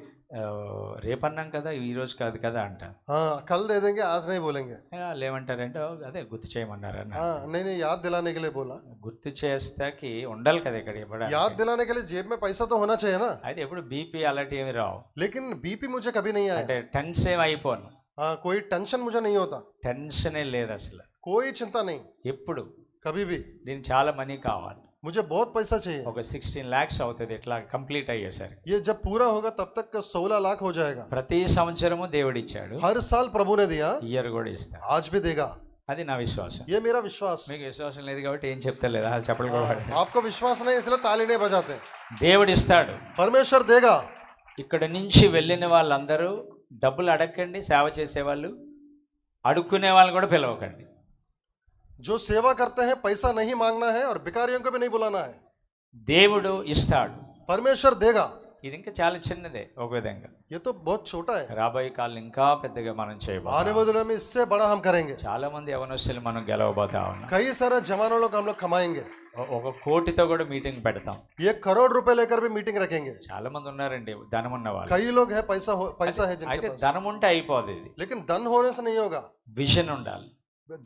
రేపన్నాం కదా, ఈ రోజు కాదు కదా అంట. हाँ, कल दे देंगे, आज नहीं बोलेंगे। వాళ్ళు ఏమంటారంటే, అదే గుర్తు చేయమన్నారన్న. हाँ, नहीं याद दिलाने के लिए बोला। గుర్తు చేస్తాకి ఉండాలి కదా ఇక్కడ ఇవ్వడానికి. याद दिलाने के लिए जेब में पैसा तो होना चाहिए ना, అయితే ఎప్పుడు బీపీ అలాంటి ఏమి రావు. लेकिन बीपी मुझे कभी नहीं आया। అంటే టెన్షన్ ఏమి అయిపోను, हाँ, कोई टेंशन मुझे नहीं होता, టెన్షనే లేదు అసలు. कोई चिंता नहीं, ఎప్పుడు कभी भी। దీనికి చాలా మనీ కావాలి, मुझे बहुत पैसा चाहिए। ఒక 16 lakhs అవుతుంది ఇట్లా కంప్లీట్ అయ్యేసరికి. ये जब पूरा होगा तब तक 16 लाख हो जाएगा। ప్రతి సంవత్సరము దేవుడు ఇచ్చాడు, हर साल प्रभु ने दिया, ఇయర్ కూడా ఇస్తాడు. आज भी देगा। అది నా విశ్వాసం. ये मेरा విశ్వాस। మీకు విశ్వాసం లేదు కాబట్టి ఏం చెప్తలేదు, వాళ్ళు చెప్పలు కూడా పడలేదు. आपको विश्वास नहीं इसलिए ताली नहीं बजाते। దేవుడు ఇస్తాడు. परमेश्वर देगा। ఇక్కడ నుంచి వెళ్ళిన వాళ్ళందరూ డబ్బులు అడగకండి, సేవ చేసేవాళ్ళు అడుక్కునే వాళ్ళు కూడా పిలవకండి. जो सेवा करते हैं पैसा नहीं मांगना है और भिखारियों को भी नहीं बुलाना है। దేవుడు ఇస్తాడు, परमेश्वर देगा। ఇది ఇంకా చాలా చిన్నదే ఒక విధంగా. ये तो बहुत छोटा है, రాబోయే కాలం ఇంకా పెద్దగా మనం आने చేయబోతాం. वाले दिनों में इससे बड़ा हम करेंगे। చాలా మంది యవనస్తులు మనం గెలవబోతా ఉన్నాం. कई सारे जवानों लोग हम लोग कमाएंगे, ఒక కోటితో కూడా మీటింగ్ పెడతాం. 1 करोड़ रुपए लेकर भी मीटिंग रखेंगे। చాలా మంది ఉన్నారండి ధనం ఉన్న వాళ్ళు. कई लोग हैं, पैसा है जिनके అయితే पास, ధనం ఉంటే అయిపోదు ఇది. लेकिन धन होने से नहीं होगा, విజన్ ఉండాలి,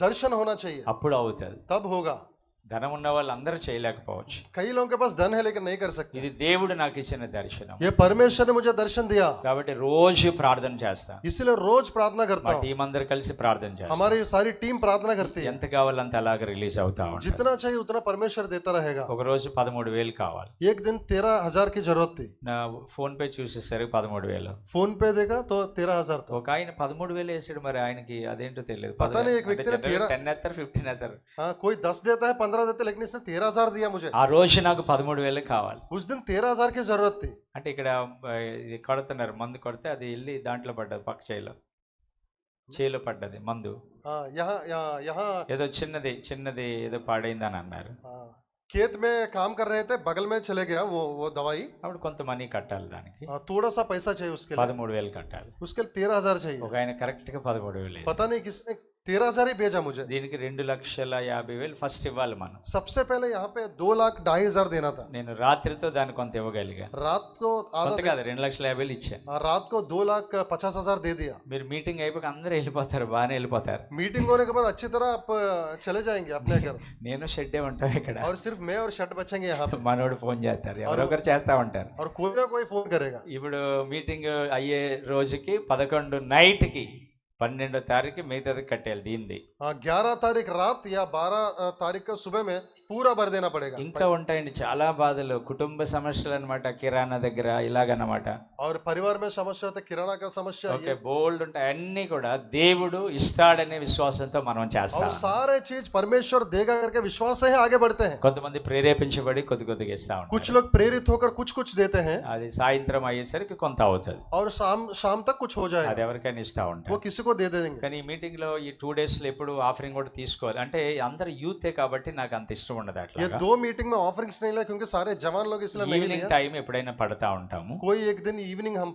दर्शन होना चाहिए, అప్పుడు అవుతుంది. तब होगा। ధనం ఉన్న వాళ్ళు అందరూ చేయలేకపోవచ్చు. कई लोगों के पास धन है लेकिन नहीं कर सकते। ఇది దేవుడు నాకు ఇచ్చిన దర్శనం. ये परमेश्वर ने मुझे दर्शन दिया, కాబట్టి రోజు ప్రార్థన చేస్తా. इसलिए रोज प्रार्थना करता మా हूँ। టీం అందరు కలిసి ప్రార్థన చేస్తాం. हमारी सारी टीम प्रार्थना करती है, ఎంత కావాలంత అలాగ రిలీజ్ అవుతా ఉంటాం. जितना चाहिए उतना परमेश्वर देता रहेगा। ఒక రోజు 13,000 కావాలి. एक दिन 13,000 की जरूरत थी, నా ఫోన్ పే చూసేసరికి 13,000. फोन पे देखा तो 13,000 था। ఒక ఆయన 13,000 వేసాడు, మరి ఆయనకి అదేంటో తెలియదు. పతా नहीं, एक వ్యక్తి ने 10 ఎత్తారు, 15 ఎత్తారు. हाँ, कोई 10 देता है, 15 देता है, लेकिन इसने 13,000 दिया मुझे। ఆ రోజు నాకు 13,000 కావాలి. उस दिन 13,000 की जरूरत थी। అంటే ఇక్కడ ఇది కొడుతున్నారు, మందు కొడితే అది వెళ్ళి దాంట్లో పడ్డది, పక్క చేలో పడ్డది మందు. हाँ, यहाँ यहाँ यहाँ ఏదో చిన్నది ఏదో పాడైందని అన్నారు. हाँ, खेत में काम कर रहे थे, बगल में चले गया वो दवाई। అప్పుడు కొంత మనీ కట్టాలి దానికి. थोड़ा सा पैसा चाहिए उसके लिए, 13,000 కట్టాలి. उसके लिए 13,000 चाहिए। ఒక ఆయన కరెక్ట్ గా 13,000 पता नहीं किसने 13,000 ही भेजा मुझे। దీనికి 2,50,000 ఫస్ట్ ఇవ్వాలి మనం. सबसे पहले यहाँ पे 2,02,500 देना था। నేను రాత్రితో దాన్ని కొంత ఇవ్వగలిగా. रात को आधा కొంత కాదు, 2,50,000 ఇచ్చా. रात को 2,50,000 दे दिया। మీరు మీటింగ్ అయిపోయి అందరూ వెళ్ళిపోతారు, బాగానే వెళ్ళిపోతారు. मीटिंग होने के बाद अच्छी तरह आप चले जाएंगे अपने घर, నేను షెడ్డే ఉంటాం ఇక్కడ. और सिर्फ मैं और शट बचेंगे यहाँ पे, మనోడు ఫోన్ చేస్తారు, ఎవరొకరు చేస్తా ఉంటారు. और कोई ना कोई फोन करेगा। ఇప్పుడు మీటింగ్ అయ్యే రోజుకి 11 నైట్కి 12వ తారీఖు మిగతాది కట్టేయాలి దీనిది. 11 तारीख रात या 12 तारीख का सुबह में पूरा भर देना पड़ेगा। ఇంకా ఉంటాయండి చాలా బాధలు, కుటుంబ సమస్యలు అన్నమాట, కిరాణా దగ్గర ఇలాగన్నమాట. और परिवार में समस्या होता है, किराना का समस्या, ఓకే, బోల్డ్ ఉంటాయి. అన్ని కూడా దేవుడు ఇస్తాడనే విశ్వాసంతో మనం చేస్తాం. और सारे चीज परमेश्वर देगा करके विश्वास से ही आगे बढ़ते हैं। కొంతమంది ప్రేరేపించబడి కొద్దిగా ఇస్తా ఉంటారు. कुछ लोग प्रेरित होकर कुछ देते हैं, అది సాయంత్రం అయ్యేసరికి కొంత అవుతుంది, और शाम तक कुछ हो जाएगा, అది ఎవరికైనా ఇస్తా वो ఉంటారు. किसी को दे देंगे। కానీ ఈ మీటింగ్ లో ఈ 2 days లో ఎప్పుడు ఆఫరింగ్ కూడా తీసుకోవాలి అంటే అందరు యూతే కాబట్టి నాకు అంత ఇష్టం ఉండదు. ये అట్లా 2 मीटिंग में ऑफरिंग्स नहीं लिया क्योंकि सारे जवान लोग इसलिए नहीं ఈవినింగ్ लिया। టైం ఎప్పుడైనా పడతా ఉంటాము. कोई एक दिन इवनिंग हम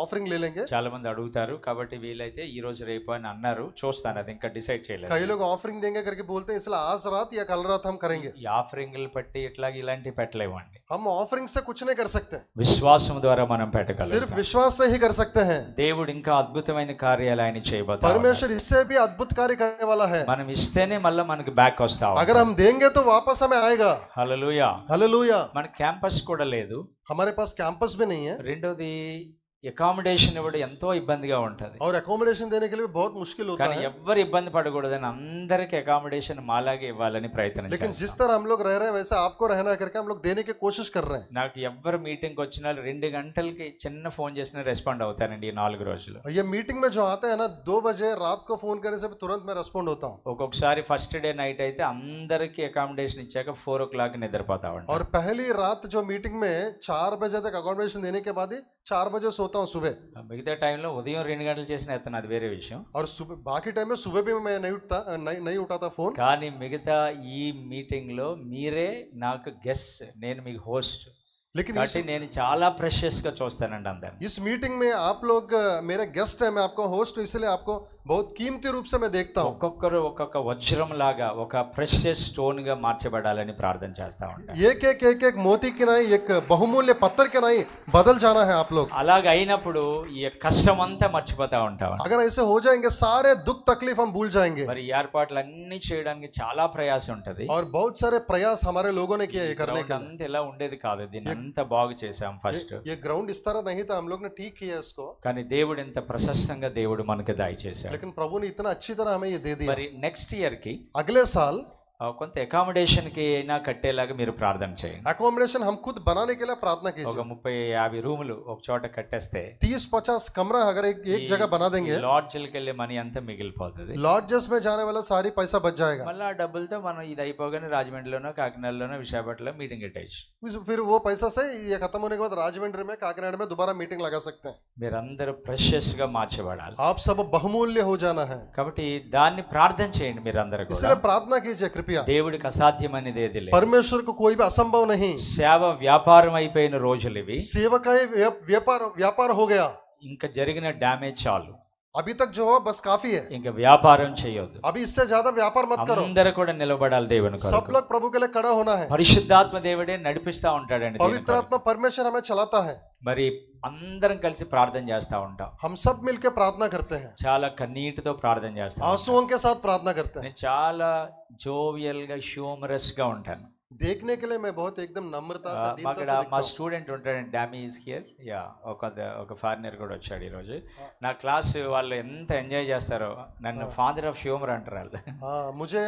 ऑफरिंग ले लेंगे। చాలా మంది అడుగుతారు కాబట్టి వీలైతే ఈ రోజు రేపు అని అన్నారు, చూస్తాను, అది ఇంకా డిసైడ్ చేయలేదు. कई लोग ऑफरिंग देंगे करके बोलते हैं, इसलिए आज रात या कल रात हम करेंगे। ఈ ఆఫరింగ్లు బట్టి ఇట్లాగ ఇలాంటివి పెట్టలేమండి. हम ऑफरिंग से कुछ नहीं कर सकते, విశ్వాసం ద్వారా మనం सिर्फ పెట్టగలం. विश्वास से ही कर सकते हैं। దేవుడు ఇంకా అద్భుతమైన కార్యాలు ఆయన చేయబోతాడు. परमेश्वर इससे भी अद्भुत कार्य करने वाला है। మనం ఇస్తేనే మళ్ళీ మనకి బ్యాక్ వస్తా अगर हम देंगे तो वापस हमें आएगा। హల్లెలూయా. हालेलुया। మన క్యాంపస్ కూడా లేదు. हमारे पास कैंपस भी नहीं है, రెండోది అకామిడేషన్ ఇవ్వడం ఎంతో ఇబ్బందిగా ఉంటుంది. और अकोमोडेशन देने के लिए भी बहुत मुश्किल होता కానీ है। ఎవ్వరు ఇబ్బంది పడకూడదని అందరికి అకామిడేషన్ మాలాగే ఇవ్వాలని ప్రయత్నం लेकिन చేస్తాం. जिस तरह हम लोग रह रहे हैं वैसे आपको रहना करके हम लोग देने की कोशिश कर रहे हैं। నాకు ఎవ్వరు మీటింగ్కి వచ్చినా 2 గంటలకి చిన్న ఫోన్ చేసినా రెస్పాండ్ అవుతానండి ఈ 4 రోజులు. और ये मीटिंग में जो आते हैं ना, 2 बजे रात को फोन करने से भी तुरंत मैं रेस्पॉन्ड होता हूँ। ఒక్కొక్కసారి ఫస్ట్ డే నైట్ అయితే అందరికి అకామిడేషన్ ఇచ్చాక 4 o'clock నిద్రపోతా ఉంటాను. और पहली रात जो मीटिंग में 4 बजे तक अकोमोडेशन देने के बाद ही 4 बजे सोता हूँ सुबह। మిగతా టైంలో ఉదయం 2 గంటలు చేసిన ఎత్తను, అది వేరే విషయం. और सुबह बाकी टाइम में सुबह भी मैं नहीं उठाता फोन। కానీ మిగతా ఈ మీటింగ్లో మీరే నాకు గెస్ట్, నేను మీకు హోస్ట్. लेकिन కాబట్టి నేను చాలా ప్రెషియస్ గా చూస్తానండి అందరిని. इस मीटिंग में आप लोग मेरे गेस्ट हैं, मैं आपका होस्ट हूं, इसलिए आपको बहुत कीमती रूप से मैं देखता हूं। ఒక్కొక్కరు ఒక్కొక్క వజ్రం లాగా ఒక ప్రెషియస్ స్టోన్ గా మార్చబడాలని ప్రార్థన చేస్తా ఉంటాను. एक मोती की नहीं, एक बहुमूल्य पत्थर के नहीं बदल जाना है आप लोग। అలాగ అయినప్పుడు ఈ కష్టం అంతా మర్చిపోతా ఉంటాం. अगर ऐसे हो जाएंगे सारे दुख तकलीफ हम भूल जाएंगे। మరి ఈ ఏర్పాట్లన్నీ చేయడానికి చాలా ప్రయాసం ఉంటది. और बहुत सारे प्रयास हमारे लोगों ने किया ये करने के लिए। అంతా ఇలా ఉండేది కాదు, దీన్ని అంతా బాగు చేసాం ఫస్ట్. ये ग्राउंड इस तरह नहीं था, हम लोग ने ठीक किया इसको। కానీ దేవుడు ఎంత ప్రశస్తంగా దేవుడు మనకి దయచేశాడు. लेकिन प्रभु ने इतना अच्छी तरह हमें ये दे दिया। మరి నెక్స్ట్ ఇయర్ కి अगले साल కొంత అకామిడేషన్ కి అయినా కట్టేలాగా మీరు ప్రార్థన చేయండి. अकोमोडेशन हम खुद बनाने के लिए प्रार्थना ఒక कीजिए। 30-50 రూములు ఒక చోట కట్టేస్తే 30-50 कमरा अगर एक जगह बना देंगे, లాడ్జ్లకి వెళ్ళే మనీ అంతా మిగిలిపోతుంది. लॉजेस में जाने वाला सारी पैसा बच जाएगा। మళ్ళీ ఆ డబ్బులతో మనం ఇది అయిపోగానే రాజమండ్రిలోనో కాకినాడలోనో విశాఖపట్నంలో మీటింగ్ పెట్టేయచ్చు. फिर वो पैसा से ये खत्म होने के बाद राजमंड्री में काकीनाडा में दोबारा मीटिंग लगा सकते हैं। మీరందరూ ప్రెషియస్ గా మార్చబడాలి. आप सब बहुमूल्य हो जाना है, కాబట్టి దాన్ని ప్రార్థన చేయండి మీరందరూ కూడా. इसलिए प्रार्थना कीजिए कृपया। कृपया। దేవుడికి అసాధ్యమనేది ఏది లేదు. परमेश्वर को कोई भी असंभव नहीं। సేవ వ్యాపారం అయిపోయిన రోజులు ఇవి. सेवा का ये व्यापार हो गया। ఇంకా జరిగిన డ్యామేజ్ చాలు. अभी तक जो है बस काफी है। ఇంకా వ్యాపారం చేయొద్దు. अभी इससे ज्यादा व्यापार मत करो। అందరూ కూడా నిలబడాలి దేవుని सब కొరకు. लोग प्रभु के लिए खड़ा होना है। పరిశుద్ధాత్మ దేవుడే నడిపిస్తా ఉంటాడండి దేవుని पवित्र కొరకు. आत्मा परमेश्वर हमें चलाता है। మరి అందరం కలిసి ప్రార్థన చేస్తా ఉంటాం. हम सब मिलकर प्रार्थना करते हैं। చాలా కన్నీటితో ప్రార్థన చేస్తాం. आंसुओं के साथ प्रार्थना करते हैं। నేను చాలా జోవియల్ గా హ్యూమరస్ గా ఉంటాను. देखने के लिए मैं बहुत एकदम नम्रता से दीनता అక్కడ से మా दिखता हूं। స్టూడెంట్ ఉంటాడండి, డామీ ఈజ్ హియర్. యా, ఒక ఫారినర్ కూడా వచ్చాడు ఈరోజు. నా క్లాస్ వాళ్ళు ఎంత ఎంజాయ్ చేస్తారో, నన్ను ఫాదర్ ఆఫ్ హ్యూమర్ అంటారు వాళ్ళు. हाँ, मुझे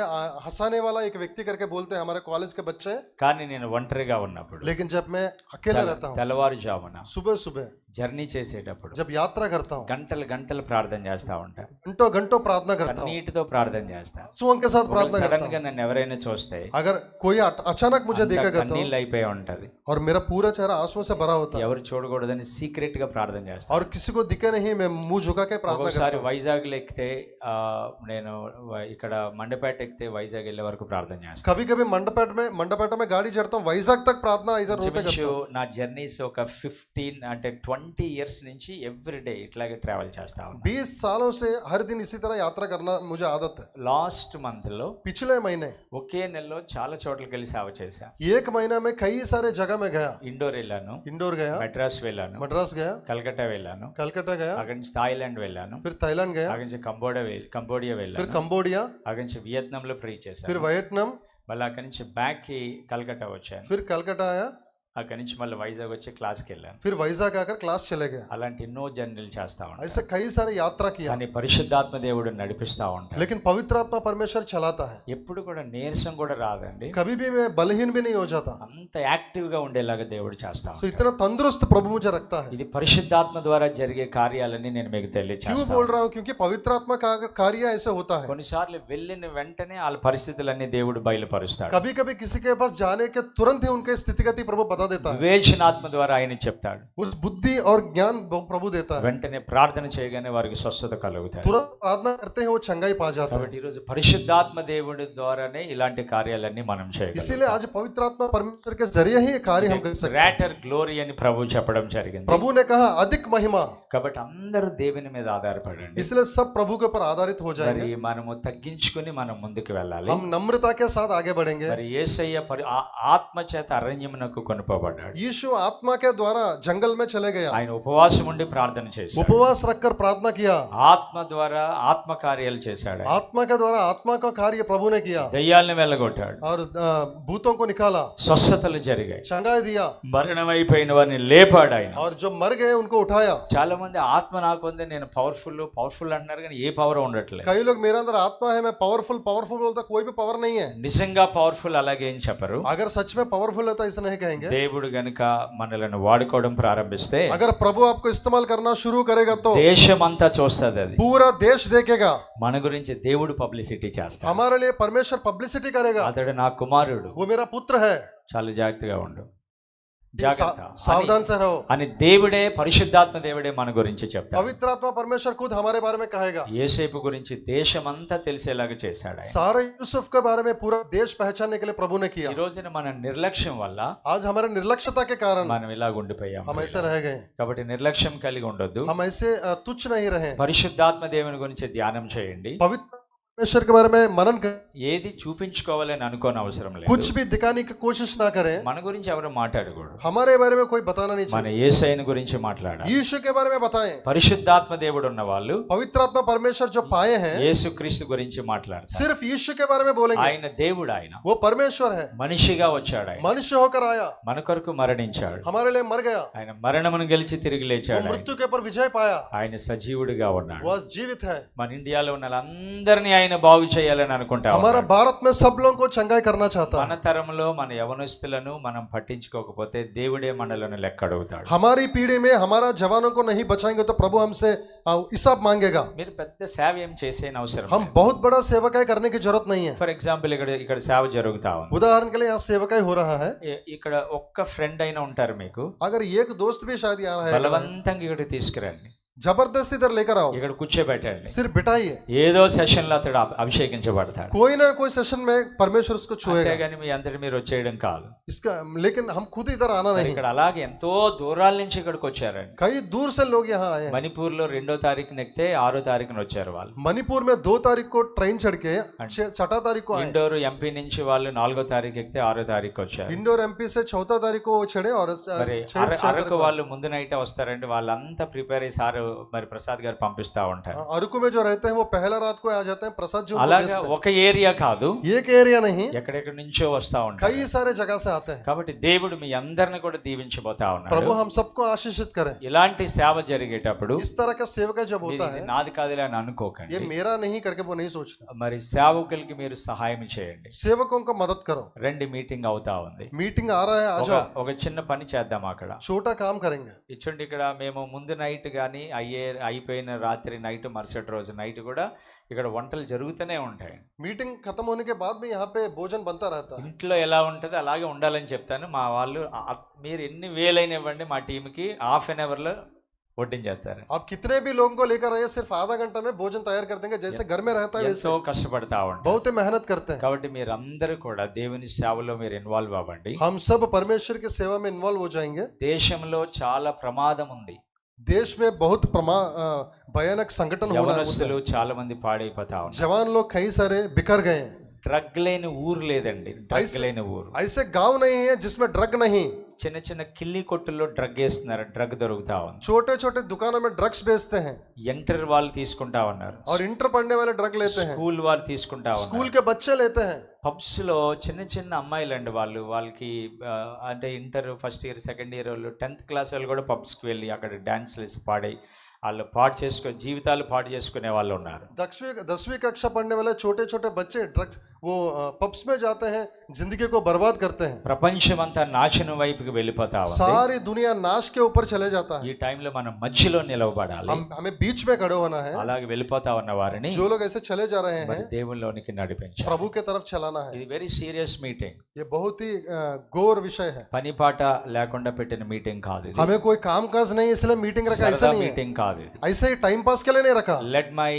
हंसाने वाला एक व्यक्ति करके बोलते हैं हमारे कॉलेज के बच्चे। కానీ నేను ఒంటరిగా ఉన్నప్పుడు, लेकिन जब मैं अकेले रहता हूँ, తెల్లవారుజామున सुबह सुबह జర్నీ చేసేటప్పుడు जब यात्रा करता हूँ, గంటలు గంటలు ప్రార్థన చేస్తా ఉంటా. घंटों घंटों प्रार्थना करता हूँ, కన్నీటితో ప్రార్థన చేస్తా. आंसुओं के साथ प्रार्थना करता సడన్ గా నన్ను ఎవరైనా చూస్తే हूँ। अगर कोई अचानक मुझे देखेगा तो, కన్నీళ్ళు అయిపోయి ఉంటది. और मेरा पूरा चेहरा आंसुओं से भरा होता है, ఎవరు చూడకూడదని సీక్రెట్ గా ప్రార్థన చేస్తా. और किसी को दिखे नहीं मैं मुंह झुका के प्रार्थना करता ఒకసారి వైజాగ్ లో ఎక్కితే నేను ఇక్కడ మండపేట ఎక్కితే వైజాగ్ వెళ్ళే వరకు ప్రార్థన हूँ। చేస్తాను. कभी कभी मंडपेट में गाड़ी चढ़ता हूँ, वैजाग तक प्रार्थना इधर होते करता ఇంచుమించు हूँ। నా జర్నీస్ ఒక 15 అంటే 20 ఇయర్స్ నుంచి ఎవ్రీడే ఇట్లాగే ట్రావెల్ చేస్తా ఉన్నాను. 20 सालों से हर दिन इसी तरह यात्रा करना मुझे आदत है। లాస్ట్ మంత్ లో पिछले महीने ఒకే నెలలో చాలా చోట్లకి వెళ్ళి సేవ చేశా. एक महीना में कई सारे जगह में गया। ఇండోర్ వెళ్ళాను, इंदौर गया, మద్రాస్ వెళ్ళాను, मद्रास गया, కలకత్తా వెళ్ళాను, कलकत्ता गया, అక్కడి నుంచి థాయిలాండ్ వెళ్ళాను, फिर थाईलैंड गया, అక్కడి నుంచి కంబోడియా फिर వెళ్ళాను, कंबोडिया, అక్కడి నుంచి వియత్నాంలో ప్రీ फिर చేశాను, वियतनाम, మళ్ళీ అక్కడి నుంచి బ్యాక్ కి కలకత్తా వచ్చాను, फिर कलकत्ता आया, అక్కడి నుంచి మళ్ళీ వైజాగ్ వచ్చి క్లాస్కి వెళ్ళాను. फिर वैजाग आकर क्लास चले गए। అలాంటి ఎన్నో జర్నీలు చేస్తా ఉంటాను. ऐसे कई सारे यात्रा किया, కానీ పరిశుద్ధాత్మ దేవుడు నడిపిస్తా ఉంటాడు. लेकिन पवित्र आत्मा परमेश्वर चलाता है। ఎప్పుడు కూడా నీరసం కూడా రాదండి. कभी भी मैं बलहीन भी नहीं हो जाता। అంత యాక్టివ్ గా ఉండేలాగా దేవుడు చేస్తా सो ఉంటాడు. इतना तंदुरुस्त प्रभु मुझे रखता है। ఇది పరిశుద్ధాత్మ ద్వారా జరిగే కార్యాలని నేను మీకు क्यों తెలియచేస్తాను. बोल रहा हूँ? क्योंकि पवित्र आत्मा का कार्य ऐसे होता है। కొన్నిసార్లు వెళ్ళిన వెంటనే వాళ్ళ పరిస్థితులన్నీ దేవుడు బయలుపరుస్తాడు. कभी कभी किसी के पास जाने के तुरंत ही उनके स्थितिगति प्रभु बता देता है। వివేచనాత్మ ద్వారా ఆయన చెప్తాడు. उस बुद्धि और ज्ञान प्रभु देता है। వెంటనే ప్రార్థన చేయగానే వారికి స్వస్థత కలుగుతాయి. तुरंत प्रार्थना करते हैं वो चंगाई पा जाता है। కాబట్టి ఈరోజు పరిశుద్ధాత్మ దేవుడి ద్వారానే ఇలాంటి కార్యాలన్నీ మనం చేయగలం. इसीलिए आज पवित्र आत्मा परमेश्वर के जरिए ही ये कार्य हम कर सकते हैं। గ్రేటర్ గ్లోరీ అని ప్రభు చెప్పడం జరిగింది. प्रभु ने कहा अधिक महिमा, కాబట్టి అందరూ దేవుని మీద ఆధారపడండి. इसलिए सब प्रभु के ऊपर आधारित हो మరి जाएंगे। మనము తగ్గించుకుని మనం ముందుకు వెళ్ళాలి. हम नम्रता के साथ आगे बढ़ेंगे। మరి యేసయ్య ఆత్మ చేత అరణ్యమునకు కొనుపోబడ్డాడు. यीशु आत्मा के द्वारा जंगल में चले गया, ఆయన ఉపవాసం ఉండి ప్రార్థన చేశాడు. उपवास रखकर प्रार्थना किया, ఆత్మ ద్వారా ఆత్మ కార్యాలు చేశాడు. ఆయన आत्मा के द्वारा आत्मा का कार्य प्रभु ने किया దయ్యాలను వెళ్ళగొట్టాడు. और भूतों को निकाला, స్వస్థతలు జరిగాయి. चंगाई दिया, మరణం అయిపోయిన వారిని లేపాడు ఆయన. और जो मर गए उनको उठाया। చాలా మంది ఆత్మ నాకు ఉంది, నేను పవర్ఫుల్ అంటున్నారు, కానీ ఏ పవర్ ఉండట్లేదు. कई लोग मेरे अंदर आत्मा है, मैं पावरफुल बोलता, कोई भी पावर नहीं है। నిజంగా పవర్ఫుల్ అలాగే ఏం చెప్పరు. अगर सच में पावरफुल है तो ऐसा नहीं कहेंगे। దేవుడు గనుక మనలను వాడుకోవడం ప్రారంభిస్తే अगर प्रभु आपको इस्तेमाल करना शुरू करेगा तो దేశమంతా చూస్తుంది. అది पूरा देश देखेगा। మన గురించి దేవుడు పబ్లిసిటీ చేస్తాడు. हमारे लिए परमेश्वर पब्लिसिटी करेगा। అతడు నా కుమారుడు, वो मेरा पुत्र है, చాలా జాగ్రత్తగా ఉండు, జాగ్రత్త सावधान से रहो। అని దేవుడే, పరిశుద్ధాత్మ దేవుడే మన గురించి చెప్తాడు. पवित्र आत्मा परमेश्वर खुद हमारे बारे में कहेगा। యేసేపు గురించి దేశమంతా తెలిసేలాగా చేశాడు ఆయన. सारे यूसुफ के बारे में पूरा देश पहचानने के लिए प्रभु ने किया। ఈ రోజున మన నిర్లక్ష్యం వల్ల आज हमारे निर्लक्ष्यता के कारण మనం ఇలా ఉండిపోయాం. हम ऐसे रह गए। కాబట్టి నిర్లక్ష్యం కలిగి ఉండొద్దు. हम ऐसे तुच्छ नहीं रहे। పరిశుద్ధాత్మ దేవుని గురించి ధ్యానం చేయండి. पवित्र परमेश्वर के बारे में मनन करें। ఏది చూపించుకోవాలని అనుకోని అవసరం లేదు. कुछ भी दिखाने की कोशिश ना करें। మన గురించి ఎవరు మాట్లాడకూడదు. हमारे बारे में कोई बताना नहीं మన चाहिए। యేసయ్యను గురించి మాట్లాడాలి. यीशु के बारे में बताएं। పరిశుద్ధాత్మ దేవుడు ఉన్న వాళ్ళు पवित्र आत्मा परमेश्वर जो पाए हैं యేసుక్రీస్తు గురించి మాట్లాడతారు. सिर्फ यीशु के बारे में बोलेंगे। ఆయన దేవుడు, ఆయన वो परमेश्वर है, మనిషిగా వచ్చాడు, ఆయన मनुष्य होकर आया, మన కొరకు మరణించాడు, हमारे लिए मर गया, ఆయన మరణమును గెలిచి తిరిగి वो లేచాడు, ఆయన. मृत्यु के ऊपर विजय पाया, ఆయన సజీవుడిగా ఉన్నాడు. वो आज जीवित है। మన ఇండియాలో ఉన్న వాళ్ళందరినీ ఆయన బాగు చేయాలని అనుకుంటా हमारा ఉన్నాడు. भारत में सब लोगों को चंगाई करना चाहता మన है। తరంలో మన యవనస్తులను మనం పట్టించుకోకపోతే దేవుడే మనలను లెక్క అడుగుతాడు. हमारी पीढ़ी में हमारा जवानों को नहीं बचाएंगे तो प्रभु हमसे हिसाब मांगेगा। మీరు పెద్ద సేవ ఏం చేసే అవసరం हम बहुत बड़ा सेवकाई करने की जरूरत नहीं है। ఫర్ ఎగ్జాంపుల్ ఇక్కడ సేవ జరుగుతా ఉంది. उदाहरण के लिए यहाँ सेवकाई हो रहा है। ఇక్కడ ఒక్క ఫ్రెండ్ అయినా ఉంటారు మీకు, अगर एक दोस्त भी शायद यहाँ रहेगा, బలవంతంగా ఇక్కడికి తీసుకురండి. जबरदस्ती इधर लेकर आओ, ఇక్కడ కూర్చోబెట్టండి. सिर्फ बिठाइए। ఏదో సెషన్ లో అతడు అభిషేకించబడతాడు. कोई ना कोई सेशन में परमेश्वर उसको छुएगा, అంతేగాని మీ అందరి మీరు వచ్చేయడం కాదు. इसका लेकिन हम खुद इधर आना మరి नहीं। ఇక్కడ అలాగే ఎంతో దూరాల నుంచి ఇక్కడికి వచ్చారండి. कई दूर से लोग यहाँ आए हैं। మణిపూర్ లో 2వ తారీఖున ఎక్కితే 6వ తారీఖున వచ్చారు వాళ్ళు. मणिपुर में 2 तारीख को ट्रेन चढ़ के 6 तारीख को आए। ఇండోర్ ఎంపీ నుంచి వాళ్ళు 4వ తారీఖు ఎక్కితే 6వ తారీఖు వచ్చారు. इंडोर एमपी से 4 तारीख को वो चढ़े और మరి అరకు వాళ్ళు ముందు నైట్ వస్తారండి. వాళ్ళంతా ప్రిపేర్ అయ్యి సార్ మరి ప్రసాద్ గారు పంపిస్తా ఉంటారు. अरकू में जो रहते हैं वो पहला रात को आ जाते हैं, प्रसाद जी उनको అలాగా भेजते हैं। ఒక ఏరియా కాదు, एक एरिया नहीं, ఎక్కడెక్కడి నుంచో వస్తా ఉంటారు. कई सारे जगह से आते हैं। కాబట్టి దేవుడు మీ అందరిని కూడా దీవించబోతా ఉన్నాడు. प्रभु हम सबको आशीषित करें। ఇలాంటి సేవ జరిగేటప్పుడు इस तरह का सेवक जब होता ఇది है, నాది కాదులే అని ये అనుకోకండి. मेरा नहीं करके वो नहीं सोचना। మరి సేవకులకి మీరు సహాయం చేయండి. सेवकों को मदद करो। రండి, మీటింగ్ అవుతా ఉంది. मीटिंग आ रहा है, आ जाओ, ఒక చిన్న పని చేద్దాం అక్కడ. छोटा काम करेंगे। ఇచ్చండి, ఇక్కడ మేము ముందు నైట్ కానీ అయిపోయిన రాత్రి నైట్ మరుసటి రోజు నైట్ కూడా ఇక్కడ వంటలు జరుగుతూనే ఉంటాయి. मीटिंग खत्म होने के बाद भी यहाँ पे भोजन बनता रहता है। ఇంట్లో ఎలా ఉంటుందో అలాగే ఉండాలని చెప్తాను. మా వాళ్ళు మీరు ఎన్ని వేలైన ఇవ్వండి, మా టీంకి ½ అన్ అవర్లో వడ్డించేస్తారు. आप कितने भी लोगों को लेकर आइए, सिर्फ आधा घंटा में भोजन तैयार कर देंगे। जैसे घर में रहता है ఎంతో वैसे కష్టపడతా ఉంటారు. बहुत ही मेहनत करते हैं। కాబట్టి మీరందరూ కూడా దేవుని సేవలో మీరు ఇన్వాల్వ్ అవ్వండి. हम सब परमेश्वर की सेवा में इन्वॉल्व हो जाएंगे। దేశంలో చాలా ప్రమాదం ఉంది. देश में बहुत भयानक संगठन होना है। యవనస్తులు చాలా మంది పాడైపోతా ఉన్నారు. जवान लोग कई सारे बिखर गए हैं। డ్రగ్ లేని ఊరు లేదండి. డ్రగ్ లేని ఊరు. ऐसे गांव नहीं है जिसमें ड्रग नहीं। చిన్న చిన్న కిల్లి కొట్టుల్లో డ్రగ్ వేస్తున్నారు. డ్రగ్ దొరుకుతా ఉంది. छोटे छोटे दुकानों में ड्रग्स बेचते हैं ఇంటర్ వాళ్ళు తీసుకుంటా ఉన్నారు. और इंटर पढ़ने वाले ड्रग लेते हैं, స్కూల్ వాళ్ళు తీసుకుంటా ఉన్నారు. स्कूल के बच्चे लेते हैं। పబ్స్ లో చిన్న చిన్న అమ్మాయిలండి, వాళ్ళకి అంటే inter first year second year వాళ్ళు 10th క్లాస్ వాళ్ళు కూడా పబ్స్కి వెళ్ళి అక్కడ డాన్స్లు వేసి పాడి వాళ్ళు జీవితాలు పాడు చేసుకునే వాళ్ళు ఉన్నారు. 10वीं कक्षा पढ़ने वाले छोटे छोटे बच्चे ड्रग्स वो पब्स में जाते हैं, जिंदगी को बर्बाद करते हैं। ప్రపంచం అంతా నాశనం వైపుకి వెళ్ళిపోతా ఉంది. सारी दुनिया नाश के ऊपर चले जाता है। ఈ టైంలో మనం మధ్యలో నిలవబడాలి. हमें बीच में खड़े होना है। అలాగే వెళ్ళిపోతా ఉన్న వారిని जो लोग ऐसे चले जा रहे हैं, దేవునిలోనికి నడిపించాలి. प्रभु के तरफ चलाना है। ఇది వెరీ సీరియస్ మీటింగ్. ये बहुत ही गौर विषय है। పని పాట లేకుండా పెట్టిన మీటింగ్ కాదు ఇది. हमें कोई काम काज नहीं, इसलिए मीटिंग रखा ऐसा नहीं है। మీటింగ్ కాదు ఇది. ऐसे ही टाइम पास के लिए नहीं रखा। Let my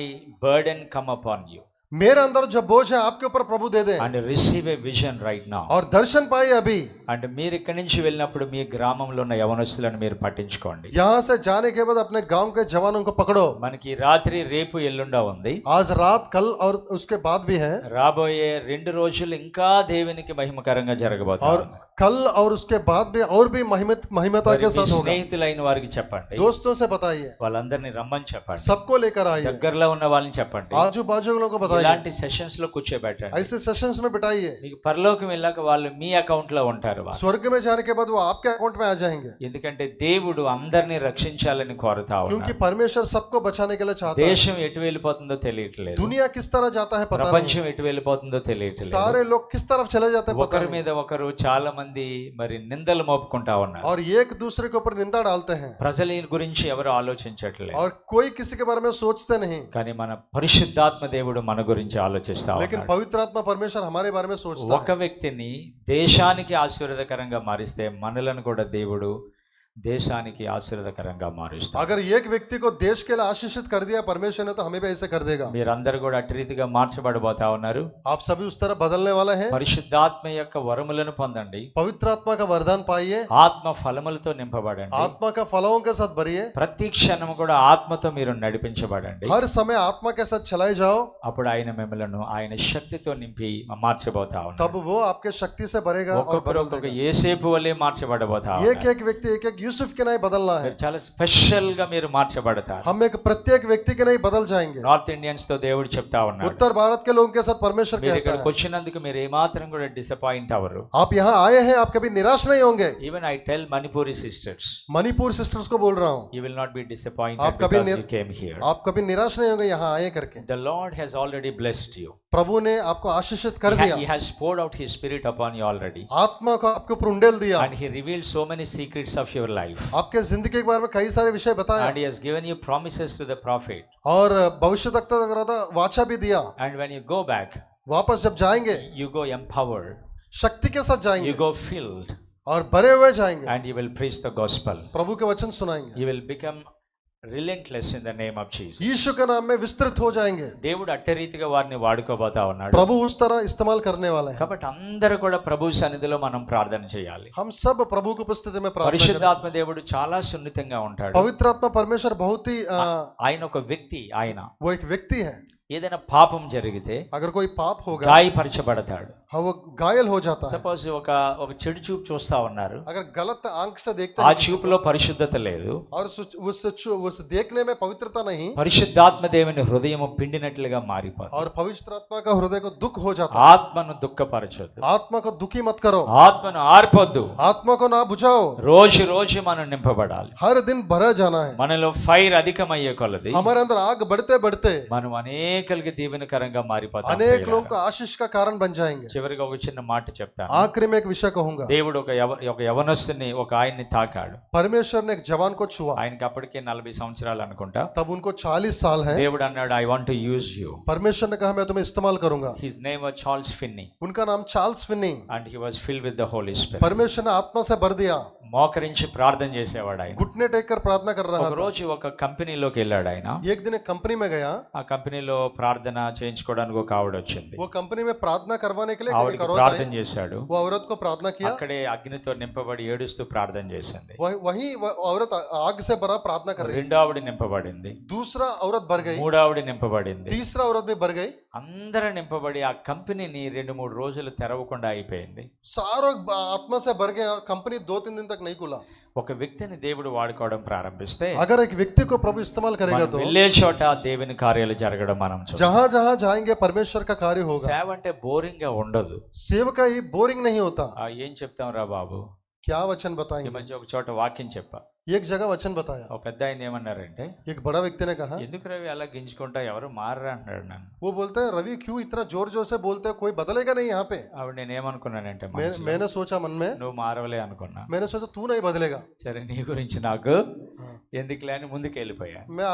burden come upon you मेरे अंदर जो बोझ है आपके ऊपर प्रभु दे दे and receive a vision right now. और दर्शन पाइए अभी। అంటే మీరు ఇక్కడి నుంచి వెళ్ళినప్పుడు మీ గ్రామంలో ఉన్న యవనస్తులను మీరు పట్టించుకోండి. यहाँ से जाने के बाद अपने गांव के जवानों को पकड़ो। మనకి రాత్రి రేపు ఎల్లుండా ఉంది. आज रात कल और उसके बाद भी है। రాబోయే 2 రోజులు ఇంకా దేవునికి మహిమకరంగా జరగబోతుంది. और कल और उसके बाद भी और भी महिमता के साथ होगा। స్నేహితులైన వారికి చెప్పండి, दोस्तों से बताइए, వాళ్ళందరినీ రమ్మని చెప్పండి, सबको लेकर आइए, దగ్గరలో ఉన్న వాళ్ళని చెప్పండి, आजू बाजू लोगों को बताइए, ఇలాంటి సెషన్స్ లో కూర్చోబెట్టండి. ऐसे सेशंस में बिठाइए। మీకు పరలోకం వెళ్ళాక వాళ్ళు మీ అకౌంట్ లో ఉంటారు. स्वर्ग में जाने के बाद वो आपके अकाउंट में आ जाएंगे। ఎందుకంటే దేవుడు అందరినీ రక్షించాలని కోరుతా ఉన్నాడు. क्योंकि परमेश्वर सबको बचाने के लिए चाहता है। దేశం ఎటు వెళ్ళిపోతుందో తెలియట్లేదు. दुनिया किस तरह जाता है पता नहीं। ప్రపంచం ఎటు వెళ్ళిపోతుందో తెలియట్లేదు. सारे लोग किस तरफ चले जाते हैं पता ఒకరి नहीं। మీద ఒకరు చాలా మంది మరి నిందలు మోపుకుంటా ఉన్నారు. और एक दूसरे के ऊपर निंदा डालते हैं। ప్రజల గురించి ఎవరు ఆలోచించట్లేదు. और कोई किसी के बारे में सोचते नहीं। కానీ మన పరిశుద్ధాత్మ దేవుడు మన గురించి ఆలోచిస్తా लेकिन ఉన్నాడు. पवित्र आत्मा परमेश्वर हमारे बारे में सोचता ఒక వ్యక్తిని దేశానికి ఆశీర్వాదకరంగా మారిస్తే మనలను కూడా దేవుడు దేశానికి ఆశీర్వాదకరంగా మారుస్తాడు. अगर एक व्यक्ति को देश के लिए आशीषित कर दिया परमेश्वर ने, तो हमें भी ऐसे कर देगा। మీరందరూ కూడా అటు రీతిగా మార్చబడబోతా ఉన్నారు. आप सभी उस तरह बदलने वाले हैं। పరిశుద్ధాత్మ యొక్క వరములను పొందండి. पवित्र आत्मा का वरदान पाइए। ఆత్మ ఫలములతో నింపబడండి. आत्मा का फलों के साथ भरिए। ప్రతి క్షణం కూడా ఆత్మతో మీరు నడిపించబడండి. हर समय आत्मा के साथ चलाए जाओ। అప్పుడు ఆయన మిమ్మలను ఆయన శక్తితో నింపి మార్చబోతా ఉన్నాడు. तब वो आपके शक्ति से भरेगा और ఒక్కొక్కరు बदल ఒక్కొక్క देगा। యేసేపు వలె మార్చబడబోతా एक ఉన్నారు. एक व्यक्ति एक एक यूसुफ के नहीं बदलना है। మీరు చాలా స్పెషల్ గా మీరు మార్చబడతారు. हम एक प्रत्येक व्यक्ति के नहीं बदल जाएंगे। నార్త్ ఇండియన్స్ తో దేవుడు చెప్తా ఉన్నాడు, उत्तर भारत के लोगों के साथ परमेश्वर మీరు कहता ఇక్కడికి है, వచ్చినందుకు మీరు ఏమాత్రం కూడా డిసప్పాయింట్ అవ్వరు. आप यहाँ आए हैं, आप कभी निराश नहीं होंगे। Even I tell Manipuri sisters, Manipur sisters को बोल रहा हूँ, you will not be disappointed आप कभी బికాజ్ యు కేమ్ హియర్. आप कभी निराश नहीं होंगे यहाँ आए करके। The Lord has already blessed you. प्रभु ने आपको आशीषित कर दिया। He has poured out his spirit upon you already. आत्मा को आपके ऊपर उंडेल दिया And he revealed so many secrets of your life. आपके जिंदगी के बारे में कई सारे विषय बताया And he has given you promises to the prophet. और भविष्यवक्ता का वाचा भी दिया। And when you go back, वापस जब जाएंगे you go empowered, शक्ति के साथ जाएंगे you go filled, और भरे हुए जाएंगे, and you will preach the gospel. प्रभु के वचन सुनाएंगे। You will become relentless in the name of Jesus. Yeshu के नाम में विस्तृत हो जाएंगे. దేవుడు అట్ట రీతిగా వారిని వాడుకోబోతా ఉన్నాడు. प्रभु उस तरह इस्तेमाल करने वाले हैं. కాబట్టి అందరూ కూడా ప్రభు సన్నిధిలో మనం ప్రార్థన చేయాలి. हम सब प्रभु की उपस्थिति में प्रार्थना करें. పరిశుద్ధాత్మ దేవుడు చాలా సున్నితంగా ఉంటాడు. पवित्र आत्मा परमेश्वर बहुत ही ఆయన ఒక వ్యక్తి, ఆయన वो एक व्यक्ति है. ఏదైనా పాపం జరిగితే अगर कोई पाप होगा గాయపరచబడతాడు. हाँ वो घायल हो जाता है. సపోజ్ ఒక చెడు చూపు చూస్తా ఉన్నారు, अगर गलत आंख से देखते ఆ हैं చూపులో పరిశుద్ధత లేదు, और उस देखने में पवित्रता नहीं, పరిశుద్ధాత్మ దేవుని హృదయం పిండినట్లుగా మారిపోతుంది. और पवित्र आत्मा का हृदय को दुख हो जाता है. ఆత్మను దుఃఖపరచొద్దు, आत्मा को दुखी मत करो, ఆత్మను ఆర్పొద్దు. आत्मा को ना बुझाओ. రోజు రోజు మనం నింపబడాలి. हर दिन भरा जाना है. మనలో ఫైర్ అధికమయ్యే కొలది हमारे अंदर आग बढ़ते बढ़ते మనం అనేకలకి దీవెనకరంగా మారిపోతాం. अनेक लोगों को आशीष का कारण बन जाएंगे. చివరిగా ఒక చిన్న మాట చెప్తాను. आखिरी में एक विषय कहूंगा. దేవుడు ఒక యవనస్తుని, ఒక ఆయన్ని తాకాడు. परमेश्वर ने एक जवान को छुआ. ఆయనకి అప్పటికే 40 సంవత్సరాలు అనుకుంటా. तब उनको 40 साल है. దేవుడు అన్నాడు, I want to use you. परमेश्वर ने कहा मैं तुम्हें इस्तेमाल करूंगा. His name was Charles Finney उनका नाम Charles Finney. And he was filled with the Holy Spirit. परमेश्वर ने आत्मा से भर दिया. మోకరించి ప్రార్థన చేసేవాడు ఆయన. घुटने टेक कर प्रार्थना कर रहा ఒక था. రోజు ఒక కంపెనీలోకి వెళ్ళాడు ఆయన. एक दिन एक कंपनी में गया. ఆ కంపెనీలో ప్రార్థన చేయించుకోవడానికి ఒక ఆవిడ వచ్చింది. वो कंपनी में प्रार्थना करवाने के लिए एक ఆవిడకి औरत ప్రార్థన आई. చేశాడు. वो औरत को प्रार्थना किया. అక్కడే అగ్నితో నింపబడి ఏడుస్తూ ప్రార్థన చేసింది. वही औरत आग से भरा प्रार्थना कर रही. రెండో ఆవిడ నింపబడింది. दूसरा औरत भर गई. మూడో ఆవిడ నింపబడింది. तीसरा औरत भी भर गई. అందరూ నింపబడి ఆ కంపెనీని 2-3 రోజులు తెరవకుండా అయిపోయింది. सारों आत्मा से भर गए. कंपनी 2-3 दिन तक नहीं खुला. ఒక వ్యక్తిని దేవుడు వాడుకోవడం ప్రారంభిస్తే अगर एक व्यक्ति को प्रभु इस्तेमाल करेगा మనం तो వెళ్ళే చోట దేవుని కార్యాలు జరగడం మనం చూస్తాం. जहां जहां जाएंगे परमेश्वर का कार्य होगा. సేవ అంటే బోరింగ్ గా ఉండదు. सेवका ही बोरिंग नहीं होता. ఏం చెప్తాం రా బాబు. क्या वचन ఈ बताएंगे. మధ్య ఒక చోట వాక్యం చెప్పా. एक जगह वचन बताया. ఒక పెద్ద ఆయన ఏమన్నారంటే, एक बड़ा व्यक्ति ने कहा, ఎందుకు రవి అలా గింజుకుంటా, ఎవరు మారరా అన్నాడు నన్ను. वो बोलते हैं रवि क्यों इतना जोर जोर से बोलते हैं, कोई बदलेगा नहीं यहाँ पे. ఆవిడ నేను ఏమనుకున్నానంటే, मैंने सोचा मन में, నువ్వు మారవలే అనుకున్నా. मैंने सोचा तू नहीं बदलेगा. సరే నీ గురించి నాకు ఎందుకులే అని ముందుకు వెళ్ళిపోయా. मैं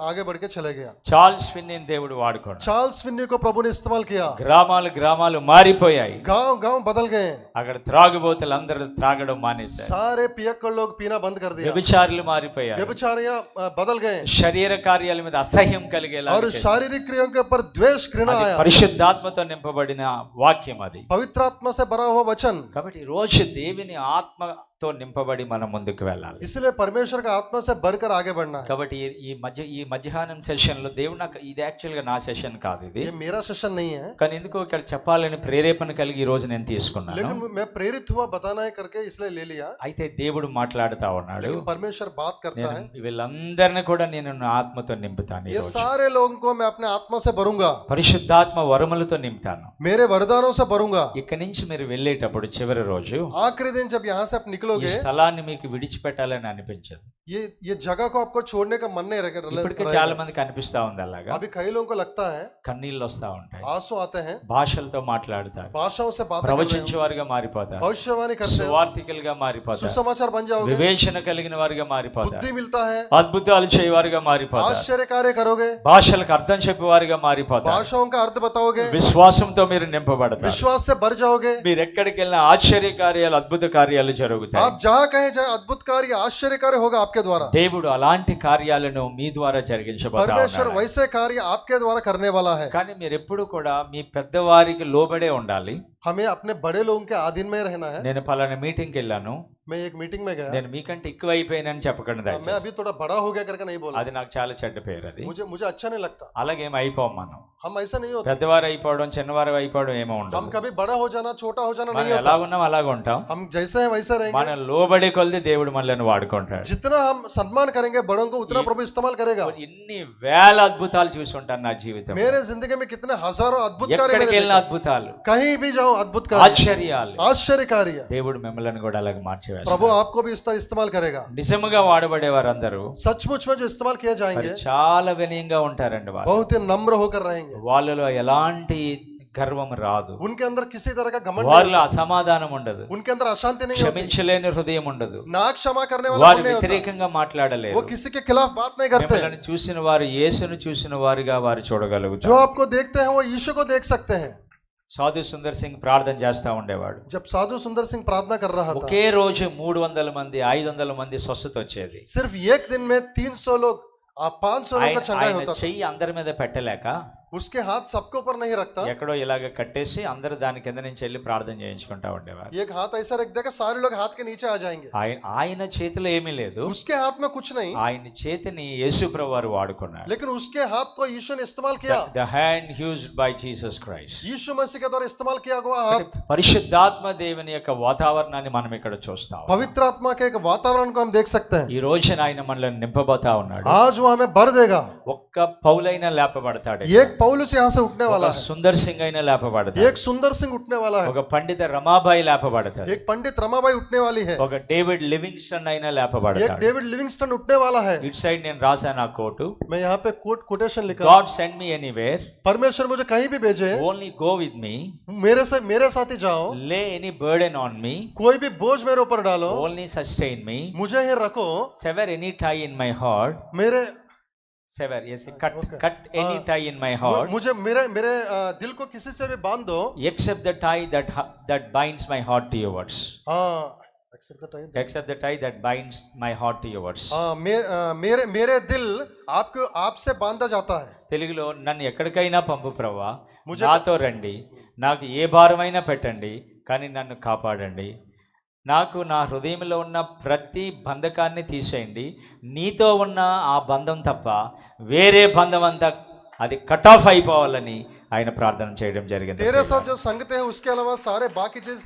आगे बढ़ के चले गया. చార్ల్స్ ఫిన్నీని దేవుడు వాడుకోండి. चार्ल्स फिन्नी को प्रभु ने इस्तेमाल किया. గ్రామాలు మారిపోయాయి. गांव बदल गए. అక్కడ త్రాగుబోతులు అందరూ త్రాగడం మానేశారు. सारे पियक्कड़ लोग पीना बंद कर दिया. వ్యభిచారులు మారిపోయారు. व्यभिचारियां बदल गए. శరీర కార్యాల మీద అసహ్యం కలిగేలా और शारीरिक क्रियाओं के ऊपर द्वेष घृणा आया. పరిశుద్ధాత్మతో నింపబడిన వాక్యం అది. पवित्र आत्मा से भरा हुआ वचन. కాబట్టి ఈ రోజు దేవుని ఆత్మతో నింపబడి మనం ముందుకు వెళ్ళాలి. इसलिए परमेश्वर का आत्मा से भरकर आगे बढ़ना है. కాబట్టి ఈ మధ్యాహ్నం సెషన్ లో దేవుడు నాకు, ఇది యాక్చువల్ గా నా సెషన్ కాదు, ఇది ये मेरा सेशन नहीं है. కానీ ఎందుకో ఇక్కడ చెప్పాలని ప్రేరేపణ కలిగి ఈ రోజు నేను తీసుకున్నాను. लेकिन मैं प्रेरित हुआ बताना है करके इसलिए ले लिया. అయితే దేవుడు మాట్లాడుతా ఉన్నాడు. लेकिन परमेश्वर बात करता है. వీళ్ళందరినీ కూడా నేను నా ఆత్మతో నింపుతాను. ये सारे लोगों को मैं अपने आत्मा से भरूंगा. పరిశుద్ధాత్మ వరములతో నింపుతాను. मेरे वरदानों से भरूंगा. ఇక్కడి నుంచి మీరు వెళ్ళేటప్పుడు చివరి రోజు आखिरी दिन जब यहाँ से आप ఈ निकलोगे, స్థలాన్ని మీకు విడిచిపెట్టాలని అనిపించదు. ये जगह को आपको छोड़ने का मन नहीं ఇప్పటికే रहेगा. చాలా మందికి అనిపిస్తా ఉంది అలాగా. अभी कई लोगों को लगता है, కన్నీళ్ళు వస్తా ఉంటాయి, आंसू आते हैं, భాషలతో మాట్లాడతారు, भाषाओं से बातें कर रहे हो, ప్రవచించే వారిగా మారిపోతారు, भविष्यवाणी करते हो, సువార్థికులుగా మారిపోతారు, सुसमाचार बन जाओगे, వివేచన కలిగిన వారిగా మారిపోతారు, बुद्धि मिलता है, అద్భుతాలు చేయవారిగా మారిపోతారు, आश्चर्य कार्य करोगे, భాషలకు అర్థం చెప్పేవారిగా మారిపోతారు, भाषाओं का अर्थ बताओगे, విశ్వాసంతో మీరు నింపబడతారు. विश्वास से भर जाओगे. మీరు ఎక్కడికి వెళ్ళినా ఆశ్చర్య కార్యాలు, అద్భుత కార్యాలు జరుగుతాయి. आप जहाँ कहीं जाए अद्भुत कार्य, आश्चर्य कार्य होगा आपके द्वारा. దేవుడు అలాంటి కార్యాలను మీ ద్వారా జరిగించబోతా परमेश्वर ఉన్నాడు. वैसे कार्य आपके द्वारा करने वाला है. కానీ మీరు ఎప్పుడు కూడా మీ పెద్దవారికి లోబడే ఉండాలి. हमें अपने बड़े लोगों के अधीन में रहना है. నేను పలానా మీటింగ్కి వెళ్ళాను, मैं एक मीटिंग में गया, నేను మీకంటే ఎక్కువ అయిపోయినని చెప్పకండి मैं దయచేసి. अभी थोड़ा बड़ा हो गया करके नहीं बोला. అది నాకు చాలా చెడ్డ పేరు. అది मुझे अच्छा नहीं लगता. అలాగేం అయిపోం మనం. हम ऐसा नहीं होता. పెద్దవారు అయిపోవడం, చిన్నవారు అయిపోవడం ఏమో हम ఉండదు. कभी बड़ा हो जाना, छोटा हो जाना మనం नहीं ఎలా होता. ఉన్నాం అలాగ ఉంటాం. हम जैसे हैं वैसे रहेंगे. మనం లోబడే కొలది దేవుడు మనల్ని వాడుకుంటాడు. जितना हम सम्मान करेंगे बड़ों को, उतना प्रभु इस्तेमाल करेगा. ఇన్ని వేల అద్భుతాలు చూసి ఉంటాను నా జీవితం. मेरे जिंदगी में कितने हजारों अद्भुत कार्य ఎక్కడికి मैंने వెళ్ళిన देखे. అద్భుతాలు, कहीं भी जाओ अद्भुत कार्य, ఆశ్చర్యాలు. आश्चर्य कार्य. దేవుడు మిమ్మల్ని కూడా అలాగే మార్చివేస్తాడు. प्रभु आपको भी इस तरह इस्तेमाल करेगा. నిజముగా వాడబడే వారందరూ सचमुच में जो इस्तेमाल किए మరి जाएंगे చాలా వినయంగా ఉంటారండి. వాళ్ళు बहुत ही नम्र होकर रहेंगे. వాళ్ళలో ఎలాంటి గర్వం రాదు, उनके अंदर किसी तरह का घमंड వాళ్ళలో అసమాధానం ఉండదు, उनके अंदर अशांति नहीं होती. క్షమించలేని హృదయం ఉండదు, ना क्षमा करने वाला వారు मन नहीं होता. వ్యతిరేకంగా మాట్లాడలేరు. वो किसी के खिलाफ बात नहीं करते. మిమ్మల్ని చూసిన వారు యేసును చూసిన వారుగా వారు చూడగలుగుతారు. जो आपको देखते हैं वो यीशु को देख सकते हैं. సాధు సుందర్ సింగ్ ప్రార్థన చేస్తా ఉండేవాడు. जब साधु सुंदर सिंह प्रार्थना कर रहा था, ఒకే రోజు 300 మంది 500 మంది స్వస్థత వచ్చేది. सिर्फ एक दिन में 300 लोग 500 लोगों का चंगाई ఆయన होता था। చెయ్యి అందరి మీద పెట్టలేక उसके हाथ सबके ऊपर नहीं रखता, ఎక్కడో ఇలాగ కట్టేసి అందరూ దాని కింద నుంచి వెళ్ళి ప్రార్థన చేయించుకుంటా ఉండేవారు. एक हाथ ऐसा रख देगा सारे लोग हाथ के नीचे आ जाएंगे। ఆయన చేతిలో ఏమీ లేదు, उसके हाथ में कुछ नहीं, ఆయన చేతిని యేసుప్రభు వారు వాడుకున్నారు. लेकिन उसके हाथ को यीशु ने इस्तेमाल किया। The hand used by Jesus Christ. Yeshu Masih के द्वारा इस्तेमाल किया हुआ हाथ। పరిశుద్ధాత్మ దేవుని యొక్క వాతావరణాన్ని మనం ఇక్కడ చూస్తాం. पवित्र आत्मा के एक वातावरण को हम देख सकते हैं। ఈ రోజున ఆయన మనల్ని నింపబోతా ఉన్నాడు. आज वो हमें भर देगा। ఒక్క పౌలైనా లేపబడతాడు, एक पौलुस यहाँ से उठने वाला है, సుందర్ సింగ్ అయినా లేపబడతాడు, एक सुंदर सिंह उठने वाला है, ఒక పండిత రమాబాయి లేపబడతాడు, एक पंडित रमाबाई उठने वाली है, ఒక డేవిడ్ లివింగ్స్టన్ అయినా एक లేపబడతాడు. डेविड लिविंगस्टन उठने वाला है। ఇట్ సైడ్ నేను రాశాను ఆ కోటు, मैं यहाँ पे कोटेशन लिखा, గాడ్ సెండ్ మీ ఎనీవేర్, परमेश्वर मुझे कहीं भी भेजे, ఓన్లీ గో విత్ మీ, मेरे साथ ही जाओ, లే ఎనీ బర్డెన్ ఆన్ మీ, कोई भी बोझ मेरे ऊपर डालो, ఓన్లీ సస్టైన్ మీ, मुझे ही रखो, sever any tie in my heart, मेरे sever yes cut any tie in my heart, मुझे मेरे मेरे दिल को किसी से भी बांध दो, except the tie that binds my heart to yours, हाँ except the tie, except the tie that binds my heart to yours. हाँ मेरे दिल आपसे बांधा जाता है। తెలుగులో నన్ను ఎక్కడికైనా పంపు ప్రభువా, నాతో రండి, నాకు ఏ భారమైనా పెట్టండి, కానీ నన్ను కాపాడండి, నాకు నా హృదయంలో ఉన్న ప్రతి బంధకాన్ని తీసేయండి, నీతో ఉన్న ఆ బంధం తప్ప వేరే బంధం అంతా అది కట్ ఆఫ్ అయిపోవాలని ఆయన ప్రార్థన చేయడం జరిగింది. तेरे साथ जो संगते हैं उसके अलावा सारे बाकी चीज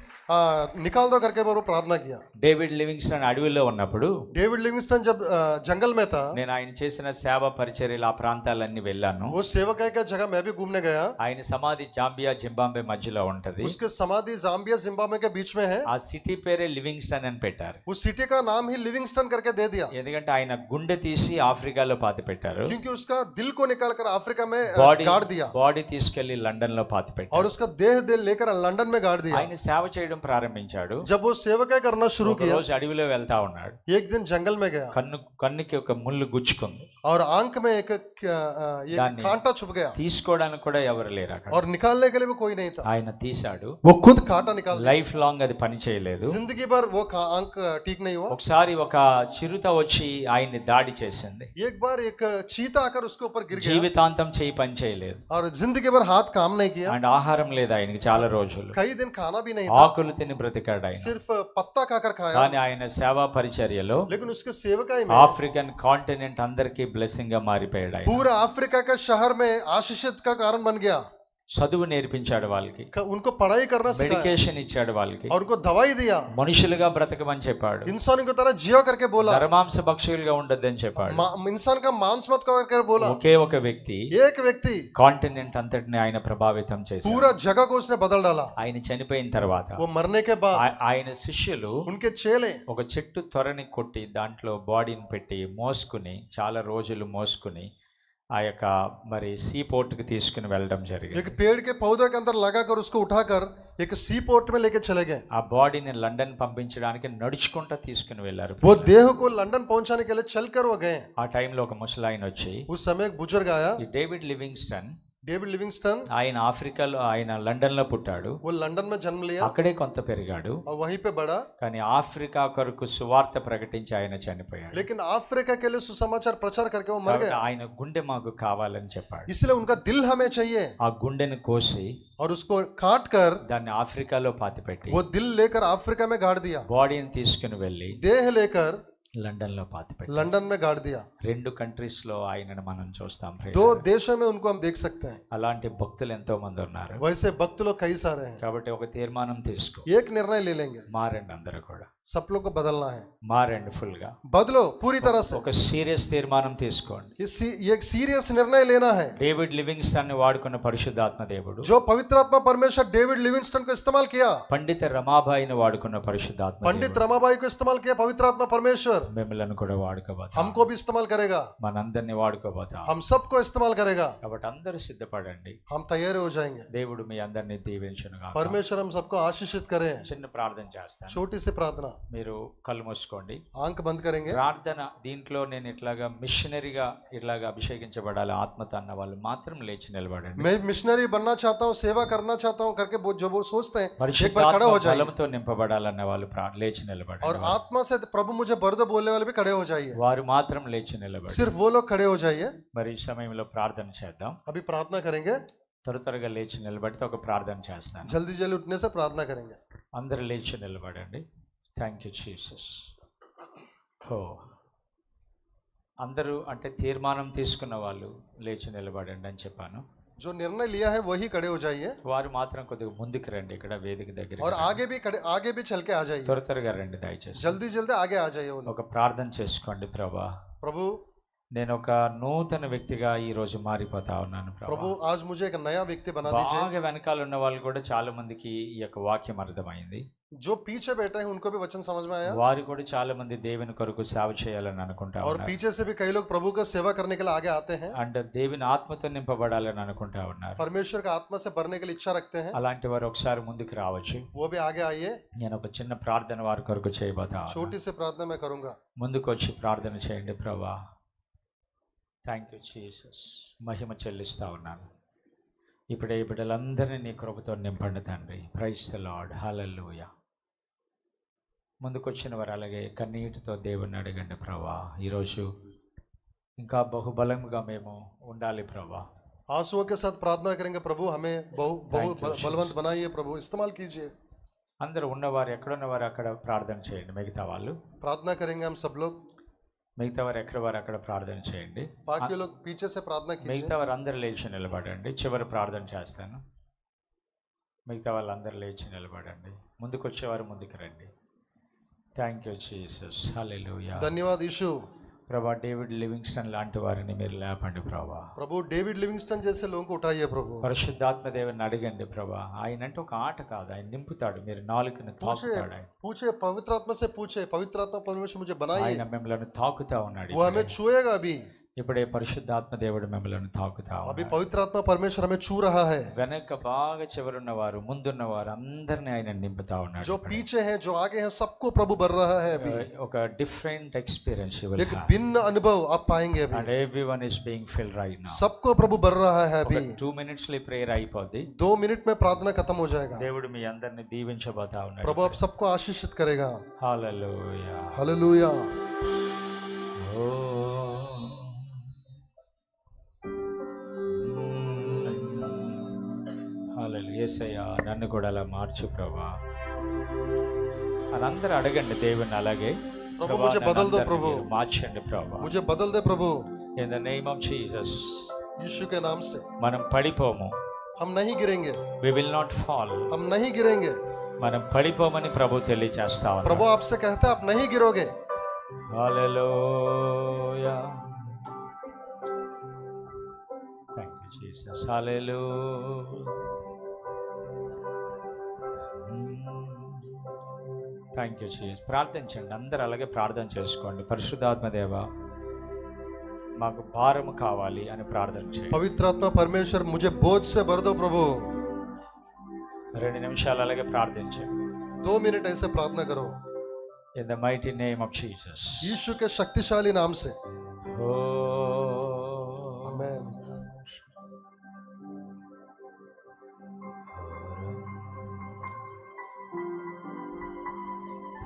निकाल दो करके वो प्रार्थना किया। డేవిడ్ లివింగ్స్టన్ అడవిలో ఉన్నప్పుడు, डेविड लिविंगस्टन जब जंगल में था, నేను ఆయన చేసిన సేవ పరిచర్యలు ఆ ప్రాంతాలన్నీ వెళ్ళాను. वो सेवकाई का जगह मैं भी घूमने गया। ఆయన సమాధి జాంబియా జింబాబ్వే మధ్యలో ఉంటది. उसके समाधि जाम्बिया जिम्बाब्वे के बीच में है। ఆ సిటీ పేరే లివింగ్స్టన్ అని పెట్టారు, उस सिटी का नाम ही लिविंगस्टन करके दे दिया, ఎందుకంటే ఆయన గుండె తీసి ఆఫ్రికాలో పాతి పెట్టారు, क्योंकि उसका दिल को निकाल कर अफ्रीका में బాడీ गाड़ दिया బాడీ తీసుకెళ్లి లండన్ లో పాతి పెట్టారు. और उसका देह दिल लेकर लंदन में गाड़ दिया। ఆయన సేవ చేయడం ప్రారంభించాడు. जब वो सेवकाई करना शुरू ఒక किया, రోజు అడవిలో వెళ్తా ఉన్నాడు, एक दिन जंगल में गया కన్నుకి ఒక ముళ్ళు గుచ్చుకుంది, और आंख में एक दानी। कांटा छुप गया తీసుకోవడానికి కూడా ఎవరు లేరు అక్కడ. और निकालने के लिए भी कोई नहीं था। ఆయన తీశాడు, वो खुद कांटा निकाल दिया। లైఫ్ లాంగ్ అది పని చేయలేదు. जिंदगी भर वो आंख ठीक नहीं हुआ। ఒకసారి ఒక చిరుత వచ్చి ఆయన్ని దాడి చేసింది, एक बार एक चीता आकर उसके ऊपर गिर गया జీవితాంతం చేయి పని చేయలేదు, और जिंदगी भर हाथ काम नहीं किया, అండ్ ఆహారం లేదు ఆయనకి చాలా రోజులు, कई दिन खाना भी नहीं था, ఆకులు తిని బ్రతికాడు ఆయన. सिर्फ पत्ता खाकर खाया। కానీ ఆయన సేవా పరిచర్యలో लेकिन उसके सेवकाई में ఆఫ్రికన్ కాంటినెంట్ అందరికీ బ్లెస్సింగ్ గా మారిపోయాడు ఆయన. पूरा अफ्रीका का शहर में आशीषित का कारण बन गया। చదువు నేర్పించాడు వాళ్ళకి, उनको पढ़ाई करना सिखाया మెడికేషన్ ఇచ్చాడు వాళ్ళకి, और उनको दवाई दिया, మనుషులుగా బ్రతకమని చెప్పాడు, इंसान की तरह जियो करके बोला, నరమాంస భక్షులుగా ఉండొద్దని చెప్పాడు. इंसान का मांस मत करके बोला। ఒకే ఒక వ్యక్తి एक व्यक्ति కాంటినెంట్ అంతటిని ఆయన ప్రభావితం చేశాడు. पूरा जगह को उसने बदल डाला। ఆయన చనిపోయిన తర్వాత वो मरने के बाद ఆయన శిష్యులు उनके चेले ఒక చెట్టు త్వరని కొట్టి దాంట్లో బాడీని పెట్టి మోసుకుని చాలా రోజులు మోసుకుని ఆ యొక్క మరి సీ పోర్ట్కి తీసుకుని వెళ్ళడం జరిగింది. एक पेड़ के पौधे के अंदर लगाकर उसको उठाकर एक सी पोर्ट में लेके चले गए। ఆ బాడీని లండన్ పంపించడానికి నడుచుకుంటూ తీసుకుని వెళ్ళారు. वो देह को लंदन पहुंचाने के लिए चलकर वो गए। ఆ టైంలో ఒక ముసలాయన వచ్చి, उस समय एक बुजुर्ग आया, ఈ డేవిడ్ లివింగ్స్టన్, डेविड लिविंगस्टन, ఆయన ఆఫ్రికాలో ఆయన లండన్ లో పుట్టాడు, वो लंदन में जन्म लिया అక్కడే కొంత పెరిగాడు, और वहीं पे बढ़ा, కానీ ఆఫ్రికా కొరకు సువార్త ప్రకటించి ఆయన చనిపోయాడు. लेकिन अफ्रीका के लिए सुसमाचार प्रचार करके वो मर కాబట్టి गया। ఆయన గుండె మాకు కావాలని చెప్పాడు. इसलिए उनका दिल हमें चाहिए, ఆ గుండెని కోసి और उसको काट कर దాన్ని ఆఫ్రికాలో పాతిపెట్టి वो दिल लेकर अफ्रीका में गाड़ दिया, బాడీని తీసుకుని వెళ్ళి देह लेकर లండన్ లో పాతిపెట్టి लंदन में गाड़ दिया। రెండు కంట్రీస్ లో ఆయనను మనం చూస్తాం. दो देशों में उनको हम देख सकते हैं। అలాంటి భక్తులు ఎంతో మంది ఉన్నారు. वैसे भक्त लोग कई सारे हैं। కాబట్టి ఒక తీర్మానం తీసుకో, एक निर्णय ले लेंगे, మారండి అందరూ కూడా, सब लोग को बदलना है, మారండి ఫుల్ గా, बदलो पूरी तरह से। ఒక సీరియస్ తీర్మానం తీసుకోండి. ये एक सीरियस निर्णय लेना है। డేవిడ్ లివింగ్స్టన్ ని వాడుకున్న పరిశుద్ధాత్మ దేవుడు, जो पवित्रात्मा परमेश्वर डेविड लिविंगस्टन को इस्तेमाल किया, పండిత రమాబాయిని వాడుకున్న పరిశుద్ధాత్మ पंडित रमाबाई को इस्तेमाल किया पवित्रात्मा परमेश्वर మిమ్మల్ని కూడా వాడుకోబోతా, हमको भी इस्तेमाल करेगा, మనందరినీ వాడుకోబోతా. हम सबको इस्तेमाल करेगा। కాబట్టి అందరూ సిద్ధపడండి, हम तैयार हो जाएंगे। దేవుడు మీ అందరినీ దీవించునుగాక. परमेश्वर हम सबको आशीषित करें। చిన్న ప్రార్థన చేస్తాను, छोटी सी प्रार्थना, మీరు కళ్ళు మూసుకోండి. आंख बंद करेंगे। ప్రార్థన దీంట్లో నేను ఇట్లాగా మిషనరీగా ఇట్లాగా అభిషేకించబడాలి ఆత్మతో అన్న వాళ్ళు మాత్రం లేచి నిలబడండి. मैं मिशनरी बनना चाहता हूँ, सेवा करना चाहता हूँ करके जो वो सोचते हैं, एक बार खड़ा हो जाए। బలంతో నింపబడాలన్న వాళ్ళు లేచి నిలబడండి. और आत्मा से प्रभु मुझे भर दो बोलने वाले भी खड़े हो जाइए, వారు మాత్రం లేచి నిలబడి सिर्फ वो लोग खड़े हो जाइए। మరి ఈ సమయంలో ప్రార్థన చేద్దాం. अभी प्रार्थना करेंगे, త్వరగా లేచి నిలబడితే ఒక ప్రార్థన చేస్తాను. जल्दी जल्दी उठने से प्रार्थना करेंगे। అందరూ లేచి నిలబడండి. Thank you Jesus. హో అందరూ అంటే తీర్మానం తీసుకున్న వాళ్ళు లేచి నిలబడండి అని చెప్పాను. जो निर्णय लिया है वही खड़े हो जाइए, వారు మాత్రం కొద్దిగా ముందుకు రండి, ఇక్కడ వేదిక దగ్గర और आगे भी चल के आ जाइए, త్వరగా రండి దయచేసి. जल्दी जल्दी आगे आ जाइए वो लोग। ఒక ప్రార్థన చేసుకోండి. ప్రభా, प्रभु నేను ఒక నూతన వ్యక్తిగా ఈ రోజు మారిపోతా ఉన్నాను. प्रभु आज मुझे एक नया व्यक्ति बना दीजिए। బాగా వెనకాల ఉన్న వాళ్ళు కూడా చాలా మందికి ఈ యొక్క వాక్యం అర్థమైంది. जो पीछे बैठे हैं उनको भी वचन समझ में आया, వారు కూడా చాలా మంది దేవుని కొరకు సేవ చేయాలని అనుకుంటా और ఉన్నారు. पीछे से भी कई लोग प्रभु का सेवा करने के लिए आगे आते हैं, అంటే దేవుని ఆత్మతో నింపబడాలని అనుకుంటా ఉన్నారు. परमेश्वर का आत्मा से भरने के लिए इच्छा रखते हैं, అలాంటి వారు ఒకసారి ముందుకు రావచ్చు. वो भी आगे आइए। నేను ఒక చిన్న ప్రార్థన వారి కొరకు చేయబోతా ఉన్నాను. छोटी सी प्रार्थना मैं करूंगा। ముందుకు వచ్చి ప్రార్థన చేయండి. ప్రభా, థ్యాంక్ యూ జీసస్, మహిమ చెల్లిస్తా ఉన్నాను. ఇప్పుడే ఈ బిడ్డలందరినీ నీ కృపతో నింపండి తండ్రి. ప్రైజ్ ది లార్డ్, హల్లెలూయా. ముందుకొచ్చిన వారు అలాగే కన్నీటితో దేవుణ్ణి అడగండి. ప్రభా, ఈరోజు ఇంకా బహుబలంగా మేము ఉండాలి. ప్రభా, आंसुओं के साथ प्रार्थना करेंगे। प्रभु हमें बहु बलवंत बनाइए, प्रभु इस्तेमाल कीजिए। అందరూ ఉన్నవారు ఎక్కడున్నవారు అక్కడ ప్రార్థన చేయండి. మిగతా వాళ్ళు प्रार्थना करेंगे हम सब लोग, మిగతా వారు ఎక్కడ వారు అక్కడ ప్రార్థన చేయండి. बाकी लोग पीछे से प्रार्थना कीजिए। మిగతా వారు అందరూ లేచి నిలబడండి. చివరి ప్రార్థన చేస్తాను. మిగతా వాళ్ళందరూ లేచి నిలబడండి. ముందుకు వచ్చేవారు ముందుకు రండి. థ్యాంక్ యూ జీసస్, హల్లెలూయా. धन्यवाद यीशु। ప్రభా, డేవిడ్ లివింగ్స్టన్ లాంటి వారిని మీరు లేపండి ప్రభా. प्रभु डेविड लिविंगस्टन जैसे लोगों को उठाइए प्रभु। పరిశుద్ధాత్మ దేవుని అడగండి ప్రభా. ఆయన అంటే ఒక ఆట కాదు, ఆయన నింపుతాడు. మీరు నాలుకను తాకుతాడు. ఆయన पूछे पवित्र आत्मा से पूछे, पवित्र आत्मा परमेश्वर मुझे बनाइए। ఆయన మిమ్మల్ని తాకుతా ఉన్నాడు. वो हमें छुएगा अभी। ఇప్పుడే పరిశుద్ధాత్మ దేవుడు మిమ్మల్ని తాకుతా अभी ఉన్నాడు. पवित्र आत्मा परमेश्वर हमें छू रहा है। వెనక బాగా చివరున్న వారు ముందున్న వారు అందరినీ ఆయన నింపుతా ఉన్నాడు. जो पीछे हैं जो आगे हैं सबको प्रभु भर रहा है अभी। ఒక డిఫరెంట్ ఎక్స్పీరియన్స్ एक भिन्न अनुभव आप पाएंगे अभी। And everyone is being field right now. सबको प्रभु भर रहा है अभी। 2 minutes లో ప్రేయర్ అయిపోద్ది. 2 मिनट में प्रार्थना खत्म हो जाएगा। దేవుడు మీ అందరిని దీవించబోతా ఉన్నాడు. प्रभु आप सबको आशीषित करेगा। హల్లెలూయా, हालेलुया। హల్లెలూయా. యేసయ్యా, నన్ను కూడా అలా మార్చు ప్రభా అని అందరూ అడగండి దేవుని. అలాగే प्रभु मुझे बदल दो प्रभु, మార్చండి ప్రభా. मुझे बदल दे प्रभु। In the name of Jesus. Yeshu के नाम से మనం పడిపోము. हम नहीं गिरेंगे, వి విల్ నాట్ ఫాల్. हम नहीं गिरेंगे। మనం పడిపోమని ప్రభు తెలియచేస్తా ఉన్నాడు. प्रभु आपसे कहता है आप नहीं गिरोगे। Hallelujah. Thank you Jesus. Hallelujah. Thank you Jesus. ప్రార్థించండి అందరూ, అలాగే ప్రార్థన చేసుకోండి. పరిశుద్ధాత్మ దేవా, మాకు భారము కావాలి అని ప్రార్థన చేయండి. पवित्र आत्मा परमेश्वर मुझे बोझ से भर दो प्रभु। 2 నిమిషాలు అలాగే ప్రార్థించండి. 2 मिनट ऐसे प्रार्थना करो in the mighty name of Jesus. Yeshu के शक्तिशाली नाम से। ఓ आमीन।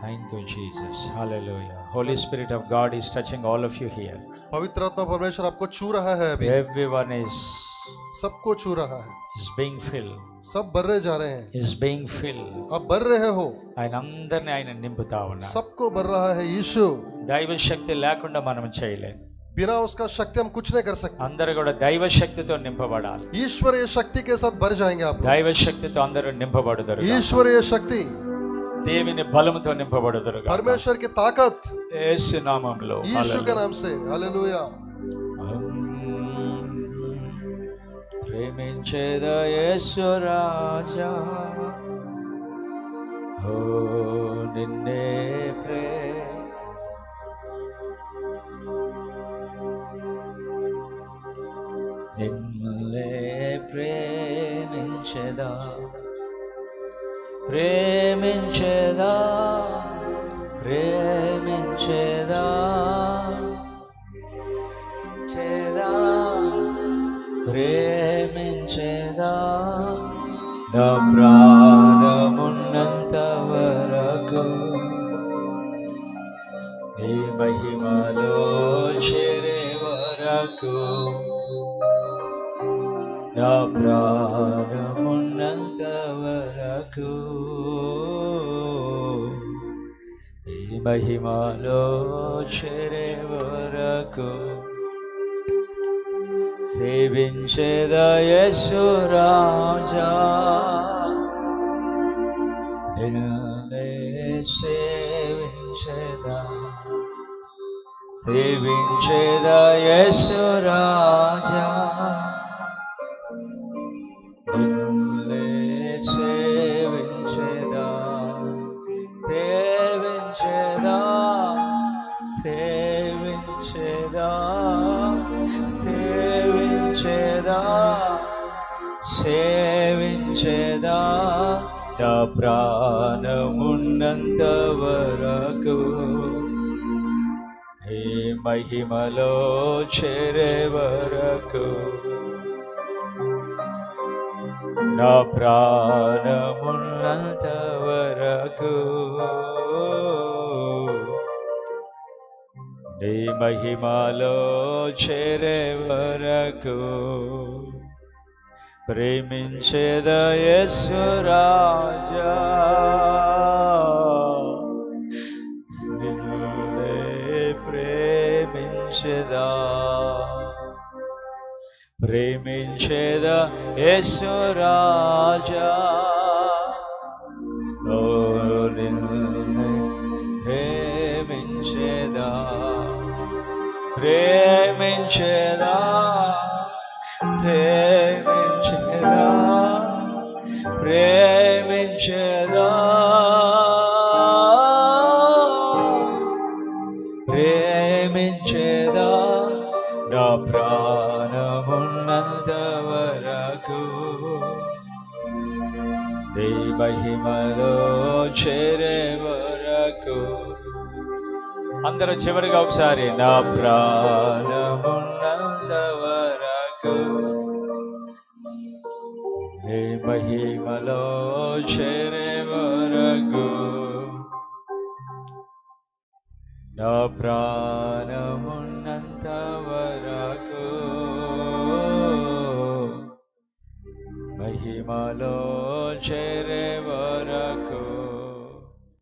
Thank you, Jesus. Hallelujah. Holy Spirit of God is touching all of you here. पवित्र आत्मा परमेश्वर आपको छू रहा है अभी। Everyone is सबको छू रहा है। being filled. सब भर रहे जा रहे हैं। Is being filled. आप भर रहे हो। ఆయన అందరిని ఆయన నింపుతా ఉన్నాడు. सबको भर रहा है यीशु। దైవ శక్తి లేకుండా మనం చేయలేం. बिना उसका शक्ति हम कुछ नहीं कर सकते। అందరూ కూడా దైవ శక్తితో నింపబడాలి. ईश्वरीय शक्ति के साथ भर जाएंगे आप। దైవ శక్తితో అందరూ నింపబడుదురు. ईश्वरीय शक्ति, దేవుని బలముతో నింపబడుదురు. परमेश्वर की ताकत యేసు నామములో. यीशु के नाम से। हालेलुया। ప్రేమించేద యేసు రాజా, ఓ నిన్నే నిన్నే ప్రేమించేదా, ప్రేమించేదా, ప్రేమించేదా, చేదా, ప్రేమించేదా, నా ప్రాణమున్నంత వరకు నీ మహిమలో చేరే వరకు నా ప్రాణమున్నంత వరకు ఈ మహిమలో చేరే వరకు సేవించేద యేసు రాజా నిన్నే సేవించేద యేసు రాజా నిన్నే సేవించేదా సేవించేదా సేవించేదా సేవించేదా సేవించేదా నా ప్రాణమున్నంత వరకు ఈ మహిమలో చేరే వరకు నా ప్రాణమున్నంత వరకు నీ మహిమలో చేరే వరకు ప్రేమించేద యేసు రాజా నిన్నే ప్రేమించేదా ప్రేమించేద యేసు రాజా ఓ నిన్నే ప్రేమించేదా ప్రేమించేదా ప్రేమించేదా ప్రేమించేదా ప్రేమించేదా నా ప్రాణమున్నంత వరకు నీ మహిమలో చేరే వరకు అందరూ చివరిగా ఒకసారి నా ప్రాణమున్నంత వరకు నీ మహిమలో చేరే వరకు నా ప్రాణమున్నంత వరకు మహిమలో చేరే వరకు